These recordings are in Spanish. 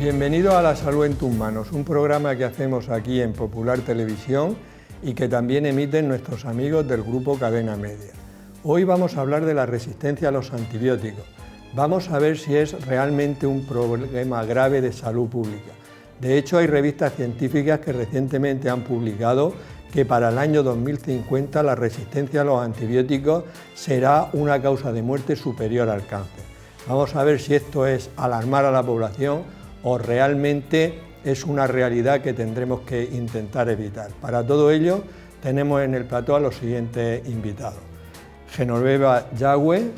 Bienvenido a La Salud en tus manos, un programa que hacemos aquí en Popular Televisión y que también emiten nuestros amigos del grupo Cadena Media. Hoy vamos a hablar de la resistencia a los antibióticos. Vamos a ver si es realmente un problema grave de salud pública. De hecho, hay revistas científicas que recientemente han publicado que para el año 2050 la resistencia a los antibióticos será una causa de muerte superior al cáncer. Vamos a ver si esto es alarmar a la población o realmente es una realidad que tendremos que intentar evitar. Para todo ello tenemos en el plató a los siguientes invitados. Genoveva Yagüe,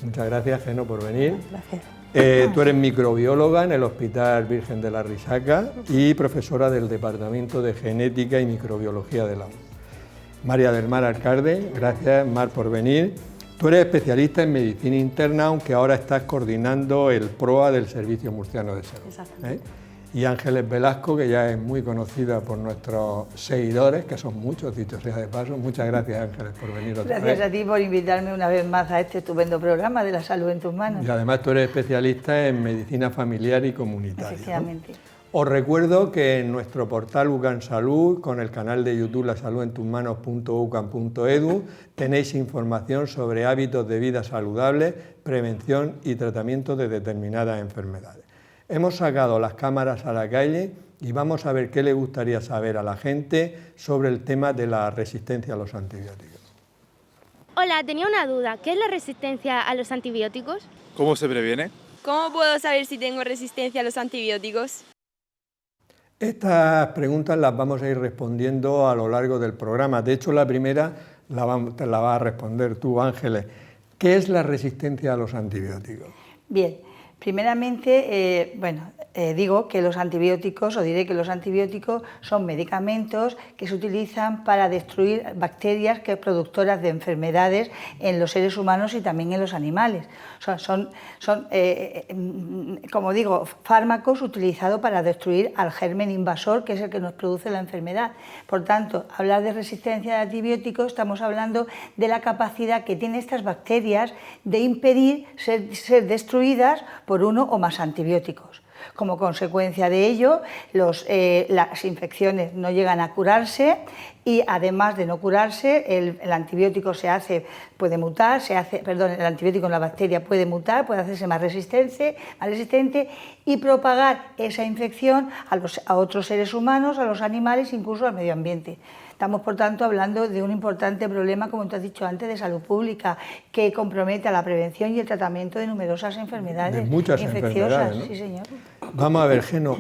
muchas gracias Geno por venir. Gracias. Tú eres microbióloga en el Hospital Virgen de la Risaca y profesora del Departamento de Genética y Microbiología de la UNED. María del Mar Alcalde, gracias Mar por venir. Tú eres especialista en medicina interna, aunque ahora estás coordinando el PROA del Servicio Murciano de Salud. Exactamente. Y Ángeles Velasco, que ya es muy conocida por nuestros seguidores, que son muchos, dicho sea de paso. Muchas gracias, Ángeles, por venir otra vez. Gracias a ti por invitarme una vez más a este estupendo programa de La Salud en tus manos. Y además tú eres especialista en medicina familiar y comunitaria, Efectivamente. ¿no? Os recuerdo que en nuestro portal UCAN Salud, con el canal de YouTube lasaludentusmanos.ucan.edu, tenéis información sobre hábitos de vida saludables, prevención y tratamiento de determinadas enfermedades. Hemos sacado las cámaras a la calle y vamos a ver qué le gustaría saber a la gente sobre el tema de la resistencia a los antibióticos. Hola, tenía una duda. ¿Qué es la resistencia a los antibióticos? ¿Cómo se previene? ¿Cómo puedo saber si tengo resistencia a los antibióticos? Estas preguntas las vamos a ir respondiendo a lo largo del programa. De hecho, la primera te la vas a responder tú, Ángeles. ¿Qué es la resistencia a los antibióticos? Bien, primeramente, digo que los antibióticos, o diré que los antibióticos son medicamentos que se utilizan para destruir bacterias productoras de enfermedades en los seres humanos y también en los animales. O sea, como digo, fármacos utilizados para destruir al germen invasor, que es el que nos produce la enfermedad. Por tanto, hablar de resistencia a antibióticos, estamos hablando de la capacidad que tienen estas bacterias de impedir ser destruidas por uno o más antibióticos. Como consecuencia de ello, las infecciones no llegan a curarse y además de no curarse, el antibiótico puede mutar, el antibiótico en la bacteria puede mutar, puede hacerse más resistente y propagar esa infección a otros seres humanos, a los animales, incluso al medio ambiente. Estamos, por tanto, hablando de un importante problema, como tú has dicho antes, de salud pública, que compromete a la prevención y el tratamiento de numerosas enfermedades de muchas infecciosas. Enfermedades, ¿no? Sí, señor. Vamos a ver, Geno,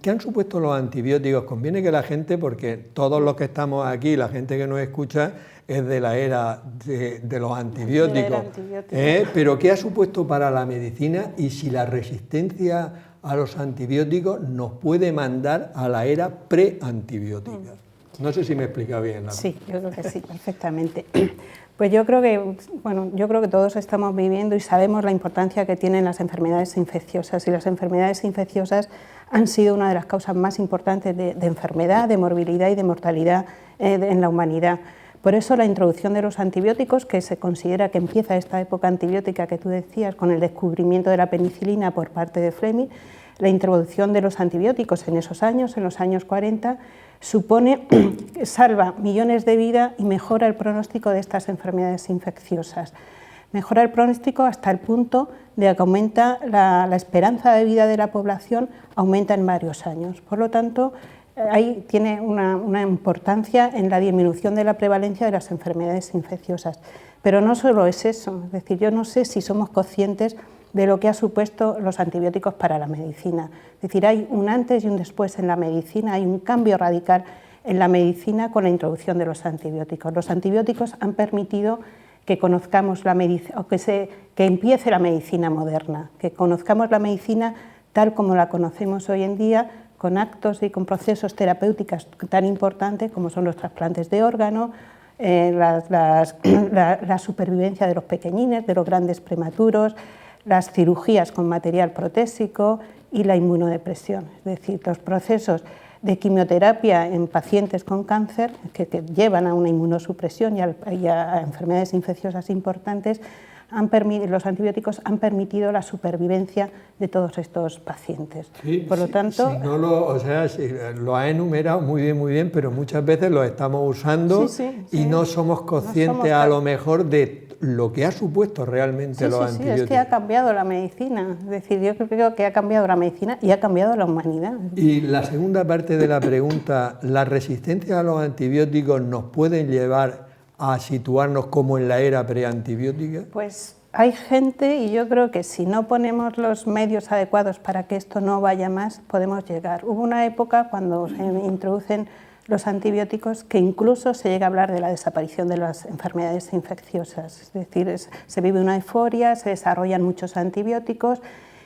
¿qué han supuesto los antibióticos? Conviene que la gente, porque todos los que estamos aquí, la gente que nos escucha, es de la era de los antibióticos. Pero ¿qué ha supuesto para la medicina y si la resistencia a los antibióticos nos puede mandar a la era preantibiótica? No sé si me he explicado bien. Sí, yo creo que sí, perfectamente. Pues yo creo que todos estamos viviendo y sabemos la importancia que tienen las enfermedades infecciosas, y las enfermedades infecciosas han sido una de las causas más importantes de enfermedad, de morbilidad y de mortalidad en la humanidad. Por eso la introducción de los antibióticos, que se considera que empieza esta época antibiótica que tú decías con el descubrimiento de la penicilina por parte de Fleming, la introducción de los antibióticos en esos años, en los años 40, salva millones de vidas y mejora el pronóstico de estas enfermedades infecciosas. Mejora el pronóstico hasta el punto de que aumenta la esperanza de vida de la población, aumenta en varios años. Por lo tanto, ahí tiene una importancia en la disminución de la prevalencia de las enfermedades infecciosas. Pero no solo es eso, es decir, yo no sé si somos conscientes de lo que ha supuesto los antibióticos para la medicina. Es decir, hay un antes y un después en la medicina, hay un cambio radical en la medicina con la introducción de los antibióticos. Los antibióticos han permitido que conozcamos la medicina, o que empiece la medicina moderna, que conozcamos la medicina tal como la conocemos hoy en día, con actos y con procesos terapéuticos tan importantes como son los trasplantes de órganos, la supervivencia de los pequeñines, de los grandes prematuros, las cirugías con material protésico y la inmunodepresión. Es decir, los procesos de quimioterapia en pacientes con cáncer que llevan a una inmunosupresión y a enfermedades infecciosas importantes, los antibióticos han permitido la supervivencia de todos estos pacientes. Sí, por lo tanto, si no lo ha enumerado muy bien, pero muchas veces lo estamos usando y no somos conscientes a lo mejor de lo que ha supuesto realmente los antibióticos. Sí, es que ha cambiado la medicina, es decir, yo creo que ha cambiado la medicina y ha cambiado la humanidad. Y la segunda parte de la pregunta, ¿la resistencia a los antibióticos nos pueden llevar a situarnos como en la era preantibiótica? Pues hay gente, y yo creo que si no ponemos los medios adecuados para que esto no vaya más, podemos llegar. Hubo una época cuando se introducen los antibióticos que incluso se llega a hablar de la desaparición de las enfermedades infecciosas, es decir, se vive una euforia, se desarrollan muchos antibióticos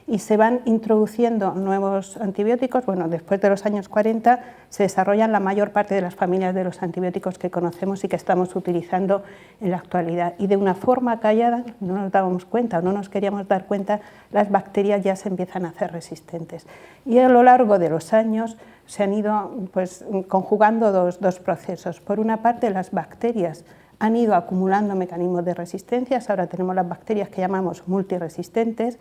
y se van introduciendo nuevos antibióticos. Bueno, después de los años 40 se desarrollan la mayor parte de las familias de los antibióticos que conocemos y que estamos utilizando en la actualidad. Y de una forma callada, no nos dábamos cuenta o no nos queríamos dar cuenta, las bacterias ya se empiezan a hacer resistentes. Y a lo largo de los años se han ido conjugando dos procesos. Por una parte, las bacterias han ido acumulando mecanismos de resistencia, ahora tenemos las bacterias que llamamos multiresistentes,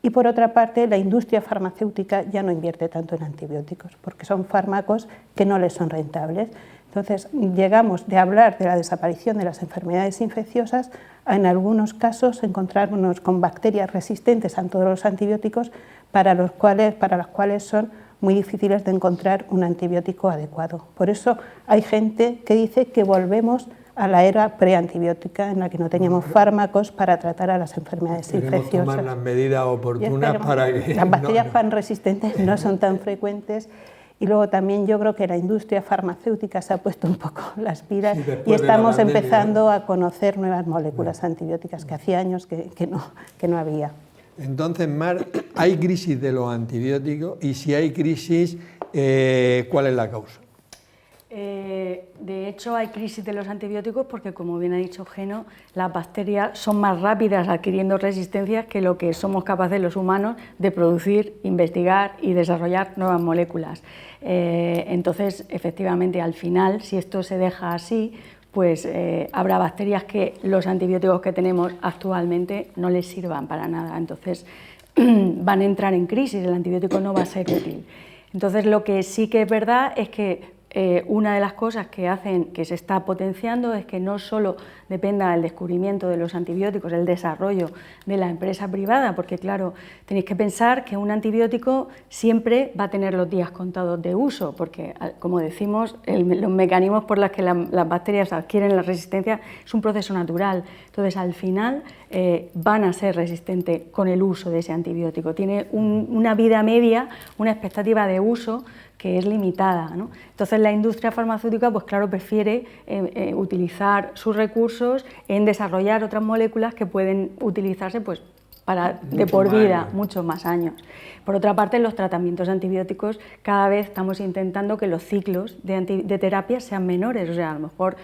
y por otra parte la industria farmacéutica ya no invierte tanto en antibióticos, porque son fármacos que no les son rentables. Entonces llegamos de hablar de la desaparición de las enfermedades infecciosas a en algunos casos encontrarnos con bacterias resistentes a todos los antibióticos para las cuales son muy difíciles de encontrar un antibiótico adecuado. Por eso hay gente que dice que volvemos a la era preantibiótica en la que no teníamos fármacos para tratar a las enfermedades infecciosas. Tomar las medidas oportunas para que... Las bacterias pan resistentes no son tan frecuentes y luego también yo creo que la industria farmacéutica se ha puesto un poco las pilas y estamos empezando a conocer nuevas moléculas antibióticas que hacía años que no había. Entonces, Mar, ¿hay crisis de los antibióticos? Y si hay crisis, ¿cuál es la causa? De hecho, hay crisis de los antibióticos porque, como bien ha dicho Geno, las bacterias son más rápidas adquiriendo resistencias que lo que somos capaces los humanos de producir, investigar y desarrollar nuevas moléculas. Entonces, efectivamente, al final, si esto se deja así, pues habrá bacterias que los antibióticos que tenemos actualmente no les sirvan para nada. Entonces, van a entrar en crisis, el antibiótico no va a ser útil. Entonces, lo que sí que es verdad es que una de las cosas que hacen que se está potenciando es que no solo dependa del descubrimiento de los antibióticos, el desarrollo de la empresa privada, porque claro, tenéis que pensar que un antibiótico siempre va a tener los días contados de uso, porque como decimos, los mecanismos por los que las bacterias adquieren la resistencia es un proceso natural, entonces al final van a ser resistentes con el uso de ese antibiótico, tiene una vida media, una expectativa de uso que es limitada, ¿no? Entonces la industria farmacéutica, pues claro, prefiere utilizar sus recursos en desarrollar otras moléculas que pueden utilizarse pues, de por vida, muchos más años. Por otra parte, en los tratamientos antibióticos cada vez estamos intentando que los ciclos de terapia sean menores, o sea, a lo mejor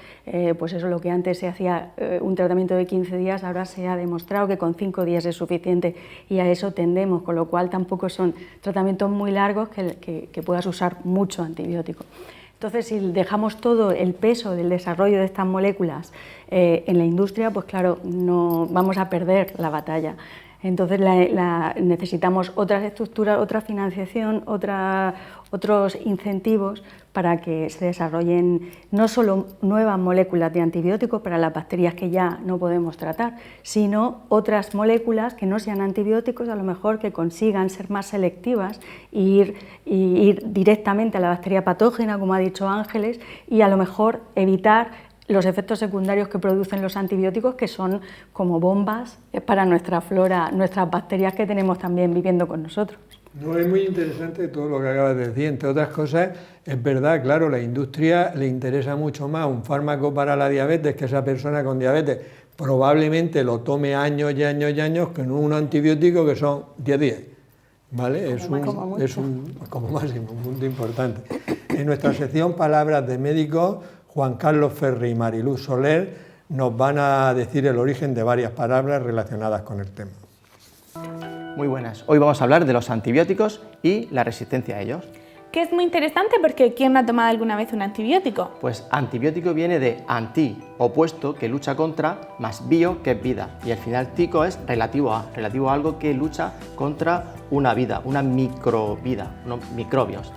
pues eso, lo que antes se hacía un tratamiento de 15 días, ahora se ha demostrado que con 5 días es suficiente y a eso tendemos, con lo cual tampoco son tratamientos muy largos que puedas usar mucho antibiótico. Entonces, si dejamos todo el peso del desarrollo de estas moléculas en la industria, pues claro, no vamos a perder la batalla. Entonces necesitamos otras estructuras, otra financiación, otros incentivos para que se desarrollen no solo nuevas moléculas de antibióticos para las bacterias que ya no podemos tratar, sino otras moléculas que no sean antibióticos, a lo mejor que consigan ser más selectivas e ir directamente a la bacteria patógena, como ha dicho Ángeles, y a lo mejor evitar los efectos secundarios que producen los antibióticos, que son como bombas para nuestra flora, nuestras bacterias que tenemos también viviendo con nosotros. No, es muy interesante todo lo que acabas de decir. Entre otras cosas, es verdad, claro, a la industria le interesa mucho más un fármaco para la diabetes, que esa persona con diabetes probablemente lo tome años y años y años, que no un antibiótico que son 10 días. ¿Vale? Es como máximo, un punto importante. En nuestra sección Palabras de Médicos, Juan Carlos Ferri y Mariluz Soler nos van a decir el origen de varias palabras relacionadas con el tema. Muy buenas. Hoy vamos a hablar de los antibióticos y la resistencia a ellos. Que es muy interesante porque ¿quién no ha tomado alguna vez un antibiótico? Pues antibiótico viene de anti, opuesto, que lucha contra, más bio, que es vida. Y al final tico es relativo a algo que lucha contra una vida, una microvida, unos microbios.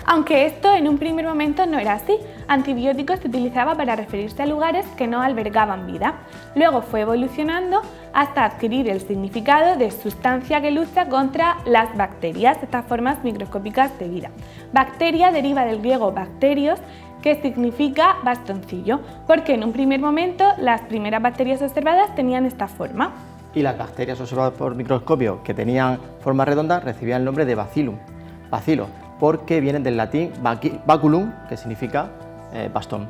Aunque esto en un primer momento no era así, antibióticos se utilizaba para referirse a lugares que no albergaban vida. Luego fue evolucionando hasta adquirir el significado de sustancia que lucha contra las bacterias, estas formas microscópicas de vida. Bacteria deriva del griego bacterios, que significa bastoncillo, porque en un primer momento las primeras bacterias observadas tenían esta forma. Y las bacterias observadas por microscopio que tenían forma redonda recibían el nombre de bacillum, bacilo, porque vienen del latín baculum, que significa bastón.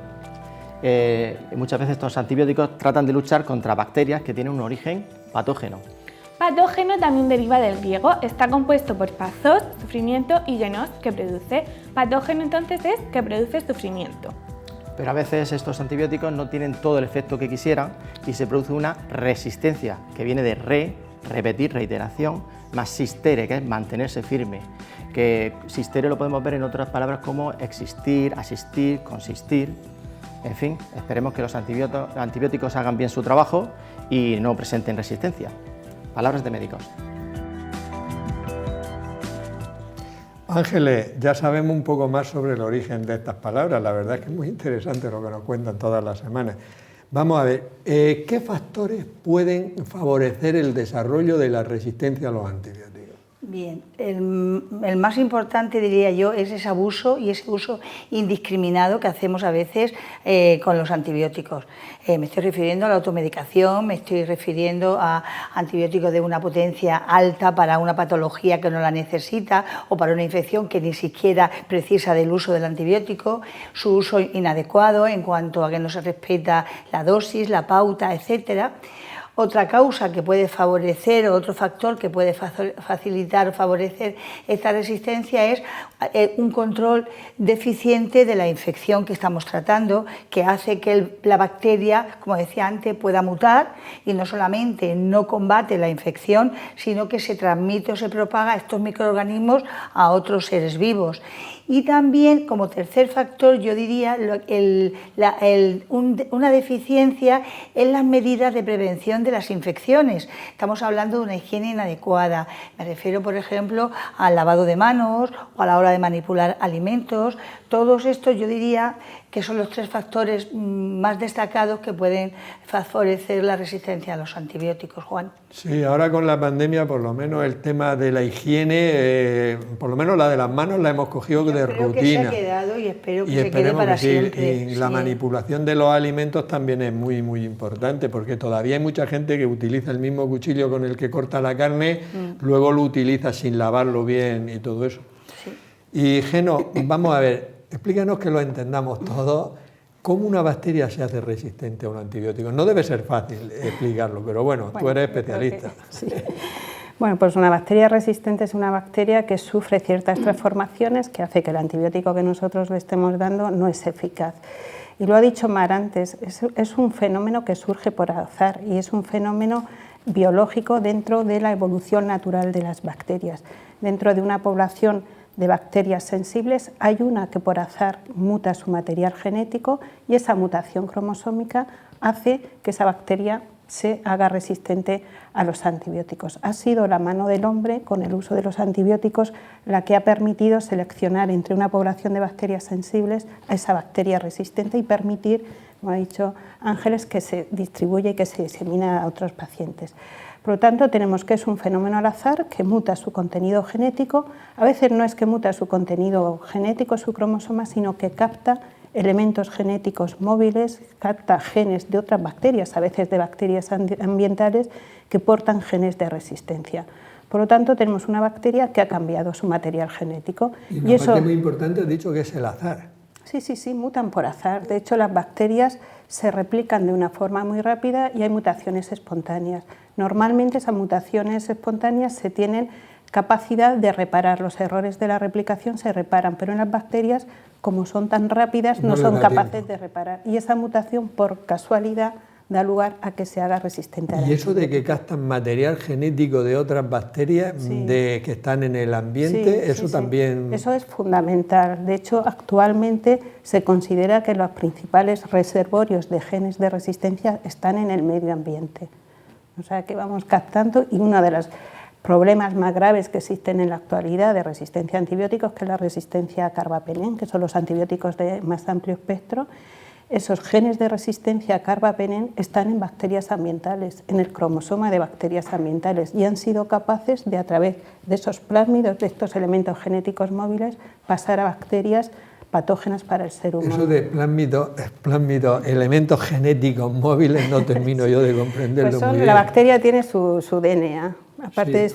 Muchas veces estos antibióticos tratan de luchar contra bacterias que tienen un origen patógeno. Patógeno también deriva del griego, está compuesto por pathos, sufrimiento, y genos, que produce. Patógeno entonces es que produce sufrimiento. Pero a veces estos antibióticos no tienen todo el efecto que quisieran y se produce una resistencia, que viene de repetir, reiteración, más sistere, que es mantenerse firme. Que sistere lo podemos ver en otras palabras como existir, asistir, consistir. En fin, esperemos que los antibióticos hagan bien su trabajo y no presenten resistencia. Palabras de médicos. Ángeles, ya sabemos un poco más sobre el origen de estas palabras, la verdad es que es muy interesante lo que nos cuentan todas las semanas. Vamos a ver, ¿qué factores pueden favorecer el desarrollo de la resistencia a los antibióticos? Bien, el más importante, diría yo, es ese abuso y ese uso indiscriminado que hacemos a veces con los antibióticos. Me estoy refiriendo a la automedicación, me estoy refiriendo a antibióticos de una potencia alta para una patología que no la necesita o para una infección que ni siquiera precisa del uso del antibiótico, su uso inadecuado en cuanto a que no se respeta la dosis, la pauta, etcétera. Otra causa que puede favorecer, o otro factor que puede facilitar o favorecer esta resistencia es un control deficiente de la infección que estamos tratando, que hace que la bacteria, como decía antes, pueda mutar y no solamente no combate la infección, sino que se transmite o se propaga estos microorganismos a otros seres vivos. Y también, como tercer factor, yo diría una deficiencia en las medidas de prevención de las infecciones. Estamos hablando de una higiene inadecuada. Me refiero, por ejemplo, al lavado de manos o a la hora de manipular alimentos. Todos estos yo diría que son los tres factores más destacados que pueden favorecer la resistencia a los antibióticos, Juan. Sí, ahora con la pandemia por lo menos el tema de la higiene, por lo menos la de las manos la hemos cogido de rutina. Que se ha quedado y espero que se quede para siempre. Y la manipulación de los alimentos también es muy, muy importante, porque todavía hay mucha gente que utiliza el mismo cuchillo con el que corta la carne, luego lo utiliza sin lavarlo bien y todo eso. Sí. Y Geno, vamos a ver, explícanos que lo entendamos todos, ¿cómo una bacteria se hace resistente a un antibiótico? No debe ser fácil explicarlo, pero bueno, tú eres especialista. Sí. Bueno, pues una bacteria resistente es una bacteria que sufre ciertas transformaciones que hace que el antibiótico que nosotros le estemos dando no es eficaz. Y lo ha dicho Mar antes, es un fenómeno que surge por azar y es un fenómeno biológico dentro de la evolución natural de las bacterias. Dentro de una población de bacterias sensibles hay una que por azar muta su material genético y esa mutación cromosómica hace que esa bacteria se haga resistente a los antibióticos. Ha sido la mano del hombre con el uso de los antibióticos la que ha permitido seleccionar entre una población de bacterias sensibles a esa bacteria resistente y permitir, como ha dicho Ángeles, que se distribuya y que se disemine a otros pacientes. Por lo tanto, tenemos que es un fenómeno al azar que muta su contenido genético. A veces no es que muta su contenido genético, su cromosoma, sino que capta elementos genéticos móviles, capta genes de otras bacterias, a veces de bacterias ambientales, que portan genes de resistencia. Por lo tanto, tenemos una bacteria que ha cambiado su material genético. Y una parte muy importante, has dicho que es el azar. Sí, mutan por azar. De hecho, las bacterias se replican de una forma muy rápida y hay mutaciones espontáneas. Normalmente esas mutaciones espontáneas se tienen capacidad de reparar, los errores de la replicación se reparan, pero en las bacterias, como son tan rápidas, no son capaces de reparar. Y esa mutación, por casualidad, da lugar a que se haga resistente al ¿Y eso de que captan material genético de otras bacterias que están en el ambiente, eso también...? Eso es fundamental. De hecho, actualmente se considera que los principales reservorios de genes de resistencia están en el medio ambiente. O sea, que vamos captando, y uno de los problemas más graves que existen en la actualidad de resistencia a antibióticos, que es la resistencia a carbapenem, que son los antibióticos de más amplio espectro. Esos genes de resistencia a carbapenem están en bacterias ambientales, en el cromosoma de bacterias ambientales, y han sido capaces de, a través de esos plásmidos, de estos elementos genéticos móviles, pasar a bacterias patógenas para el ser humano. Eso de plásmidos, elementos genéticos móviles, no termino yo de comprenderlo pues muy bien. La bacteria tiene su DNA, aparte de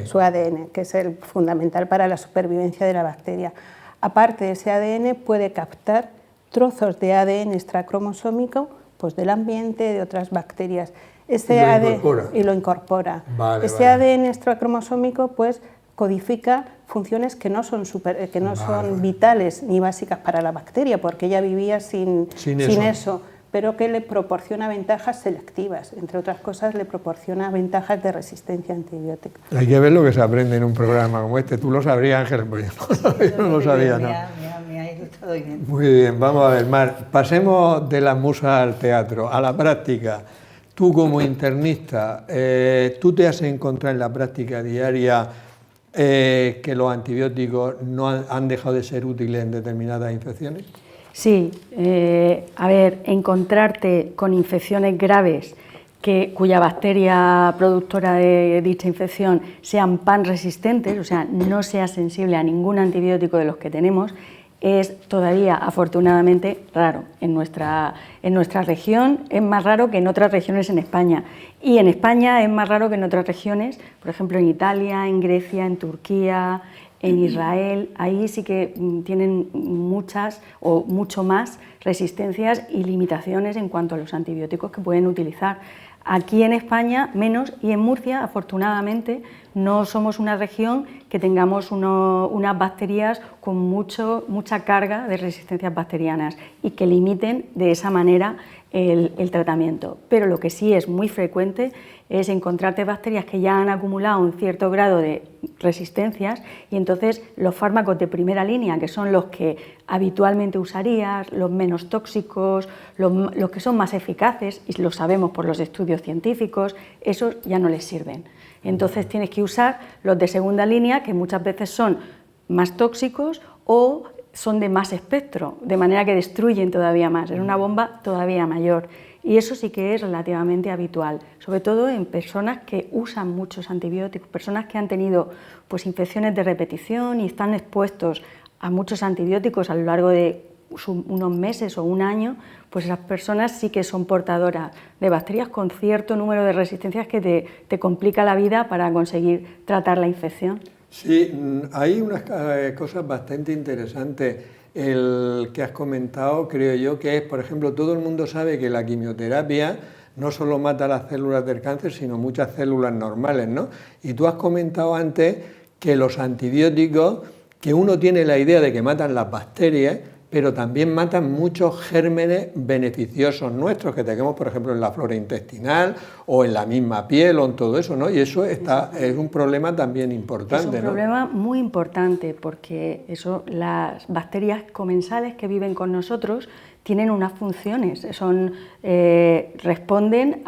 su ADN, que es el fundamental para la supervivencia de la bacteria. Aparte de ese ADN, puede captar trozos de ADN extracromosómico, pues del ambiente, de otras bacterias. Lo incorpora. Ese ADN extracromosómico pues codifica funciones que no son vitales ni básicas para la bacteria, porque ella vivía sin eso, pero que le proporciona ventajas selectivas. Entre otras cosas, le proporciona ventajas de resistencia a antibióticos. Hay que ver lo que se aprende en un programa como este. Tú lo sabrías, Ángel, pues yo no lo sabía. Muy bien, vamos a ver, Mar, pasemos de las musas al teatro, a la práctica. Tú como internista, ¿tú te has encontrado en la práctica diaria que los antibióticos no han dejado de ser útiles en determinadas infecciones? Sí, a ver, encontrarte con infecciones graves cuya bacteria productora de dicha infección sean pan-resistentes, o sea, no sea sensible a ningún antibiótico de los que tenemos, es todavía, afortunadamente, raro. En nuestra región es más raro que en otras regiones en España. Y en España es más raro que en otras regiones, por ejemplo, en Italia, en Grecia, en Turquía, en Israel. Ahí sí que tienen muchas o mucho más resistencias y limitaciones en cuanto a los antibióticos que pueden utilizar. Aquí en España menos, y en Murcia, afortunadamente, no somos una región que tengamos unas bacterias con mucha carga de resistencias bacterianas y que limiten de esa manera el tratamiento. Pero lo que sí es muy frecuente es encontrarte bacterias que ya han acumulado un cierto grado de resistencias, y entonces los fármacos de primera línea, que son los que habitualmente usarías, los menos tóxicos, los que son más eficaces, y lo sabemos por los estudios científicos, esos ya no les sirven. Entonces tienes que usar los de segunda línea, que muchas veces son más tóxicos o son de más espectro, de manera que destruyen todavía más, es una bomba todavía mayor. Y eso sí que es relativamente habitual, sobre todo en personas que usan muchos antibióticos, personas que han tenido pues, infecciones de repetición y están expuestos a muchos antibióticos a lo largo de unos meses o un año, pues esas personas sí que son portadoras de bacterias con cierto número de resistencias que te complica la vida para conseguir tratar la infección. Sí, hay unas cosas bastante interesantes. El que has comentado, creo yo, que es, por ejemplo, todo el mundo sabe que la quimioterapia no solo mata las células del cáncer, sino muchas células normales, ¿no? Y tú has comentado antes que los antibióticos, que uno tiene la idea de que matan las bacterias, pero también matan muchos gérmenes beneficiosos nuestros que tenemos, por ejemplo, en la flora intestinal o en la misma piel o en todo eso, ¿no? Y eso es un problema también importante, ¿no? Es un problema muy importante porque las bacterias comensales que viven con nosotros tienen unas funciones, responden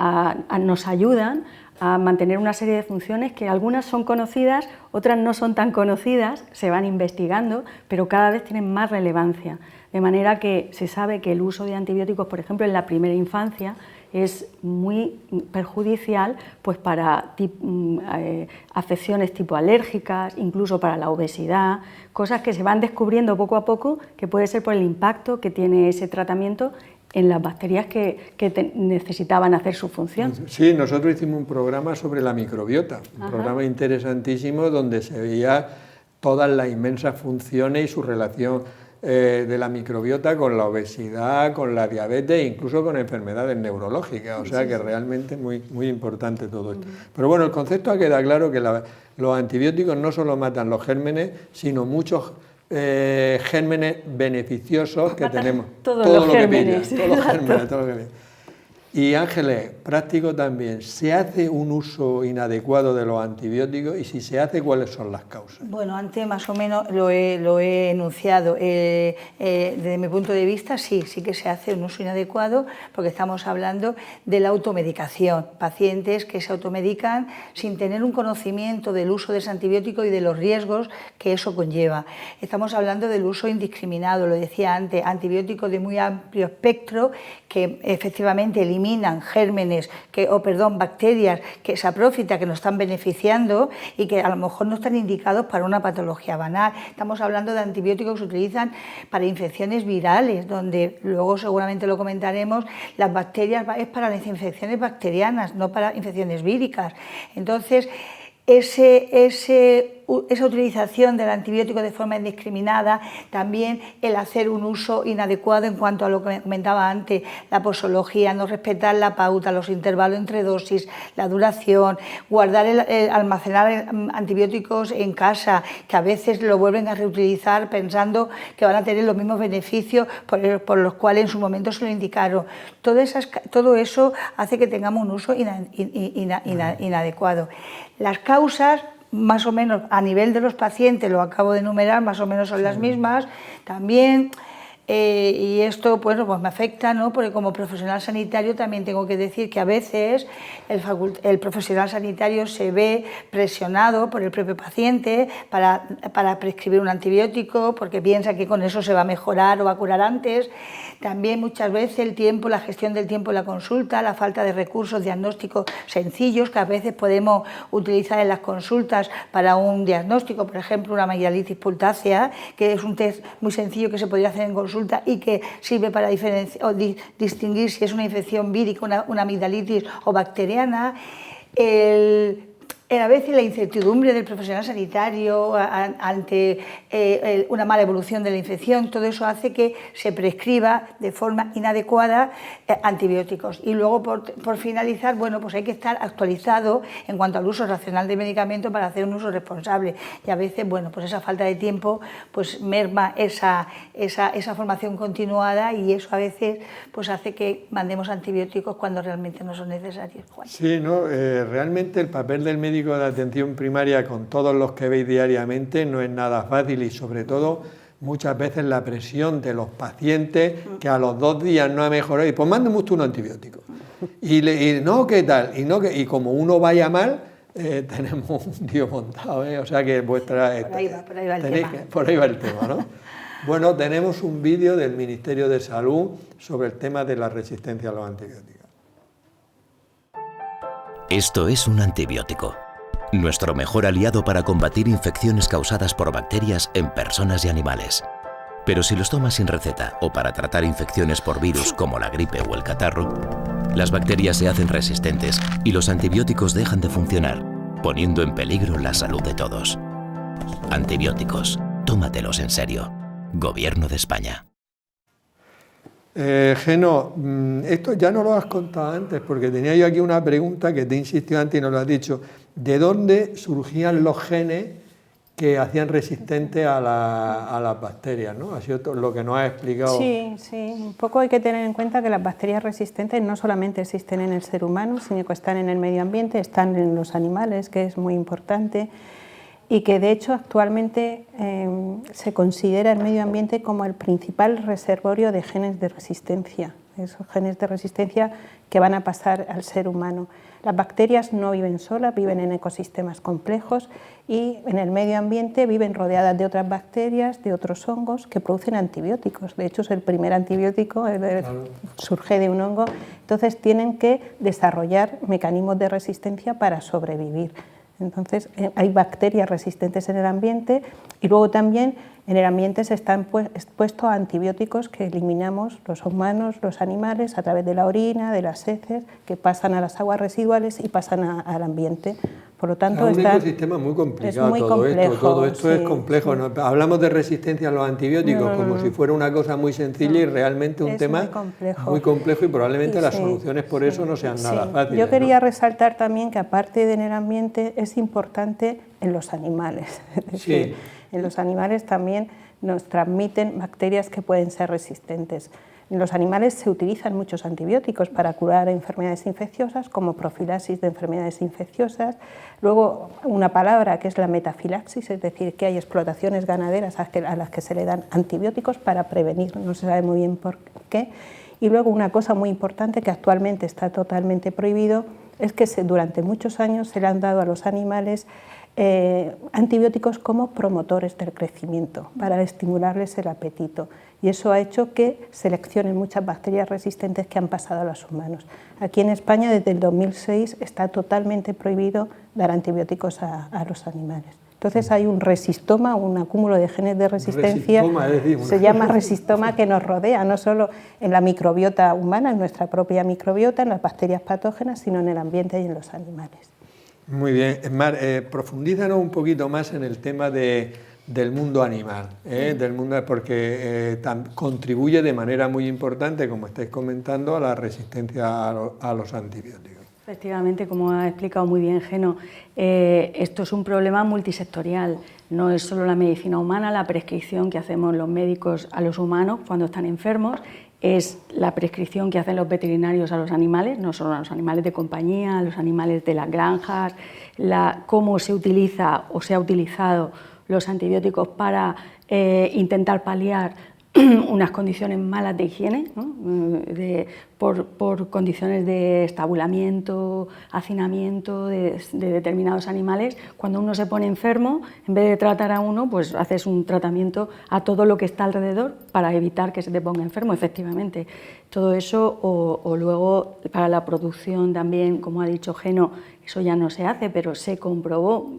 nos ayudan a mantener una serie de funciones que algunas son conocidas, otras no son tan conocidas, se van investigando, pero cada vez tienen más relevancia. De manera que se sabe que el uso de antibióticos, por ejemplo, en la primera infancia, es muy perjudicial pues, para afecciones tipo alérgicas, incluso para la obesidad, cosas que se van descubriendo poco a poco, que puede ser por el impacto que tiene ese tratamiento en las bacterias que necesitaban hacer su función. Sí, nosotros hicimos un programa sobre la microbiota, un programa interesantísimo donde se veía todas las inmensas funciones y su relación de la microbiota con la obesidad, con la diabetes e incluso con enfermedades neurológicas, o sea que realmente muy, muy importante todo esto. Pero bueno, el concepto ha quedado claro que los antibióticos no solo matan los gérmenes, sino muchos gérmenes beneficiosos que tenemos. Todos los gérmenes. Todos los gérmenes. Y Ángeles, práctico también, ¿se hace un uso inadecuado de los antibióticos y si se hace, cuáles son las causas? Bueno, antes más o menos lo he enunciado. Desde mi punto de vista, sí que se hace un uso inadecuado porque estamos hablando de la automedicación. Pacientes que se automedican sin tener un conocimiento del uso de ese antibiótico y de los riesgos que eso conlleva. Estamos hablando del uso indiscriminado, lo decía antes, antibióticos de muy amplio espectro que efectivamente eliminan gérmenes, bacterias, que saprófitas que nos están beneficiando y que a lo mejor no están indicados para una patología banal. Estamos hablando de antibióticos que se utilizan para infecciones virales, donde luego seguramente lo comentaremos, las bacterias es para las infecciones bacterianas, no para infecciones víricas. Entonces, esa utilización del antibiótico de forma indiscriminada, también el hacer un uso inadecuado en cuanto a lo que comentaba antes, la posología, no respetar la pauta, los intervalos entre dosis, la duración, guardar almacenar antibióticos en casa, que a veces lo vuelven a reutilizar pensando que van a tener los mismos beneficios por los cuales en su momento se lo indicaron. Todo eso hace que tengamos un uso inadecuado. Las causas, más o menos a nivel de los pacientes, lo acabo de enumerar, más o menos son las mismas. También, y esto pues me afecta, ¿no? Porque como profesional sanitario también tengo que decir que a veces el profesional sanitario se ve presionado por el propio paciente para prescribir un antibiótico porque piensa que con eso se va a mejorar o va a curar antes. También muchas veces el tiempo, la gestión del tiempo en la consulta, la falta de recursos diagnósticos sencillos que a veces podemos utilizar en las consultas para un diagnóstico, por ejemplo una amigdalitis pultácea, que es un test muy sencillo que se podría hacer en consulta y que sirve para distinguir si es una infección vírica, una amigdalitis o bacteriana. A veces la incertidumbre del profesional sanitario ante una mala evolución de la infección, todo eso hace que se prescriba de forma inadecuada antibióticos. Y luego, por finalizar, bueno, pues hay que estar actualizado en cuanto al uso racional de medicamentos para hacer un uso responsable. Y a veces, bueno, pues esa falta de tiempo pues merma esa formación continuada y eso a veces pues hace que mandemos antibióticos cuando realmente no son necesarios. Juan. Sí, ¿no? Realmente el papel del médico de atención primaria con todos los que veis diariamente no es nada fácil y sobre todo muchas veces la presión de los pacientes que a los 2 días no ha mejorado y pues mándeme usted un antibiótico y no, ¿qué tal? Y como uno vaya mal tenemos un lío montado, o sea que vuestra... Por ahí va el tema, ¿no? Bueno, tenemos un vídeo del Ministerio de Salud sobre el tema de la resistencia a los antibióticos. Esto es un antibiótico, nuestro mejor aliado para combatir infecciones causadas por bacterias en personas y animales. Pero si los tomas sin receta o para tratar infecciones por virus como la gripe o el catarro, las bacterias se hacen resistentes y los antibióticos dejan de funcionar, poniendo en peligro la salud de todos. Antibióticos, tómatelos en serio. Gobierno de España. Geno, esto ya no lo has contado antes porque tenía yo aquí una pregunta que te insistió antes y no lo has dicho. ¿De dónde surgían los genes que hacían resistentes a las bacterias, ¿no? Ha sido lo que nos has explicado. Sí, un poco hay que tener en cuenta que las bacterias resistentes no solamente existen en el ser humano, sino que están en el medio ambiente, están en los animales, que es muy importante, y que de hecho actualmente se considera el medio ambiente como el principal reservorio de genes de resistencia, esos genes de resistencia que van a pasar al ser humano. Las bacterias no viven solas, viven en ecosistemas complejos y en el medio ambiente viven rodeadas de otras bacterias, de otros hongos que producen antibióticos. De hecho, es el primer antibiótico, surge de un hongo, entonces tienen que desarrollar mecanismos de resistencia para sobrevivir. Entonces, hay bacterias resistentes en el ambiente y luego también en el ambiente se están expuestos a antibióticos que eliminamos los humanos, los animales, a través de la orina, de las heces, que pasan a las aguas residuales y pasan al ambiente. Por lo tanto, es un ecosistema muy complicado, todo esto es complejo. Sí. Hablamos de resistencia a los antibióticos como si fuera una cosa muy sencilla y realmente un tema muy complejo y probablemente las soluciones por eso no sean nada fáciles. Yo quería resaltar también que aparte de en el ambiente es importante en los animales. Es decir, en los animales también nos transmiten bacterias que pueden ser resistentes. En los animales se utilizan muchos antibióticos para curar enfermedades infecciosas, como profilaxis de enfermedades infecciosas. Luego, una palabra que es la metafilaxis, es decir, que hay explotaciones ganaderas a las que se le dan antibióticos para prevenir, no se sabe muy bien por qué. Y luego una cosa muy importante que actualmente está totalmente prohibido es que durante muchos años se le han dado a los animales antibióticos como promotores del crecimiento, para estimularles el apetito. Y eso ha hecho que seleccionen muchas bacterias resistentes que han pasado a los humanos. Aquí en España, desde el 2006, está totalmente prohibido dar antibióticos a los animales. Entonces hay un resistoma, un acúmulo de genes de resistencia, se llama resistoma, que nos rodea, no solo en la microbiota humana, en nuestra propia microbiota, en las bacterias patógenas, sino en el ambiente y en los animales. Muy bien, Mar, profundízanos un poquito más en el tema del mundo animal, porque contribuye de manera muy importante, como estáis comentando, a la resistencia a los antibióticos. Efectivamente, como ha explicado muy bien Geno, esto es un problema multisectorial. No es solo la medicina humana, la prescripción que hacemos los médicos a los humanos cuando están enfermos, es la prescripción que hacen los veterinarios a los animales, no solo a los animales de compañía, a los animales de las granjas, cómo se utiliza o se ha utilizado los antibióticos para intentar paliar unas condiciones malas de higiene, ¿no? por condiciones de estabulamiento, hacinamiento de determinados animales. Cuando uno se pone enfermo, en vez de tratar a uno, pues haces un tratamiento a todo lo que está alrededor para evitar que se te ponga enfermo, efectivamente. Todo eso, o luego para la producción también, como ha dicho Geno, eso ya no se hace, pero se comprobó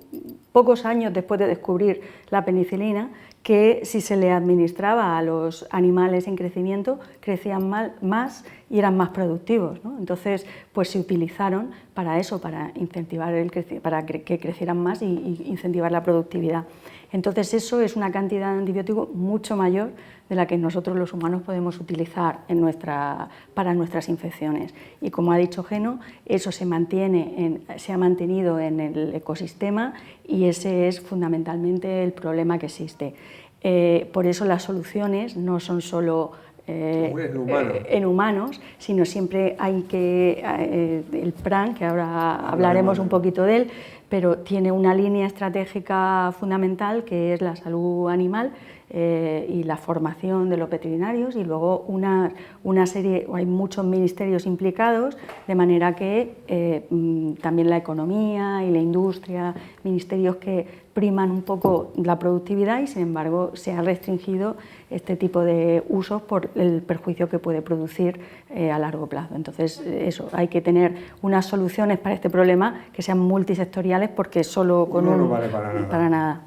pocos años después de descubrir la penicilina que si se le administraba a los animales en crecimiento, crecían más y eran más productivos, ¿no? Entonces, pues se utilizaron para eso, para incentivar para que crecieran más y incentivar la productividad. Entonces, eso es una cantidad de antibióticos mucho mayor de la que nosotros los humanos podemos utilizar para nuestras infecciones. Y como ha dicho Geno, eso se ha mantenido en el ecosistema y ese es fundamentalmente el problema que existe. Por eso las soluciones no son solo en humanos, sino siempre hay el PRAN, que ahora hablaremos un poquito de él, pero tiene una línea estratégica fundamental que es la salud animal y la formación de los veterinarios, y luego una serie, hay muchos ministerios implicados, de manera que también la economía y la industria, ministerios que priman un poco la productividad y sin embargo se ha restringido este tipo de usos por el perjuicio que puede producir a largo plazo. Entonces eso, hay que tener unas soluciones para este problema que sean multisectoriales, porque solo con uno no vale para nada.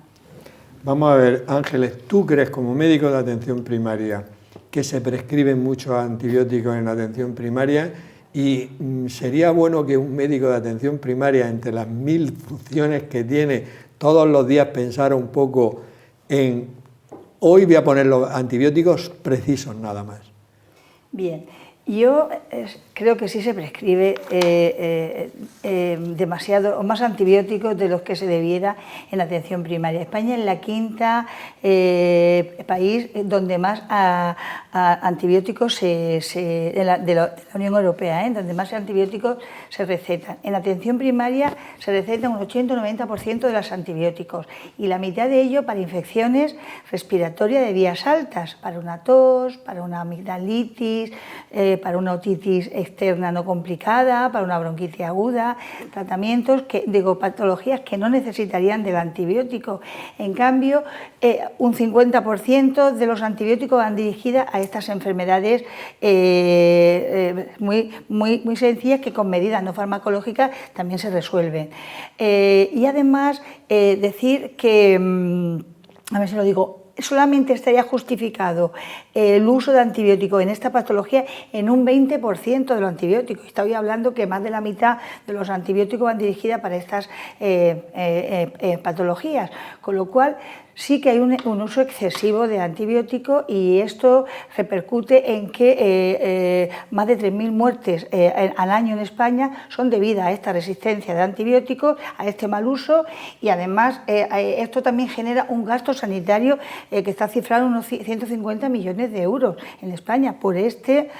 Vamos a ver, Ángeles, ¿tú crees como médico de atención primaria que se prescriben muchos antibióticos en la atención primaria? Y sería bueno que un médico de atención primaria, entre las 1000 funciones que tiene, todos los días pensara un poco en hoy voy a poner los antibióticos precisos nada más. Bien, yo creo que sí se prescribe demasiado o más antibióticos de los que se debiera en la atención primaria. España es la quinta país donde más antibióticos de la Unión Europea, donde más antibióticos se recetan. En atención primaria se recetan un 80-90% de los antibióticos y la mitad de ello para infecciones respiratorias de vías altas, para una tos, para una amigdalitis, para una otitis externa no complicada, para una bronquitis aguda, tratamientos patologías que no necesitarían del antibiótico. En cambio, un 50% de los antibióticos van dirigidas a estas enfermedades muy sencillas que con medidas no farmacológicas también se resuelven. Y además decir que, a ver si lo digo, solamente estaría justificado el uso de antibióticos en esta patología en un 20% de los antibióticos. Estoy hablando que más de la mitad de los antibióticos van dirigidas para estas patologías, con lo cual sí que hay un uso excesivo de antibióticos y esto repercute en que más de 3.000 muertes al año en España son debidas a esta resistencia de antibióticos, a este mal uso, y además esto también genera un gasto sanitario que está cifrado en unos 150 millones de euros en España por este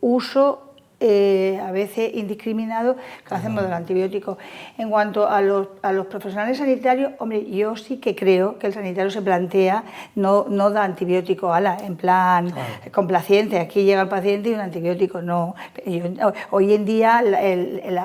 uso a veces indiscriminado que hacemos del antibiótico. En cuanto a los profesionales sanitarios, hombre, yo sí que creo que el sanitario se plantea no da antibiótico en plan complaciente, aquí llega el paciente y un antibiótico, no. Hoy en día,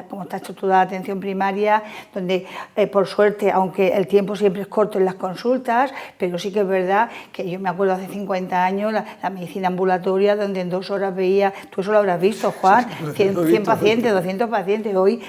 como está estructurada la atención primaria, donde por suerte, aunque el tiempo siempre es corto en las consultas, pero sí que es verdad que yo me acuerdo hace 50 años la medicina ambulatoria, donde en 2 horas veía, tú eso lo habrás visto, Juan, 100 pacientes, 200 pacientes. Hoy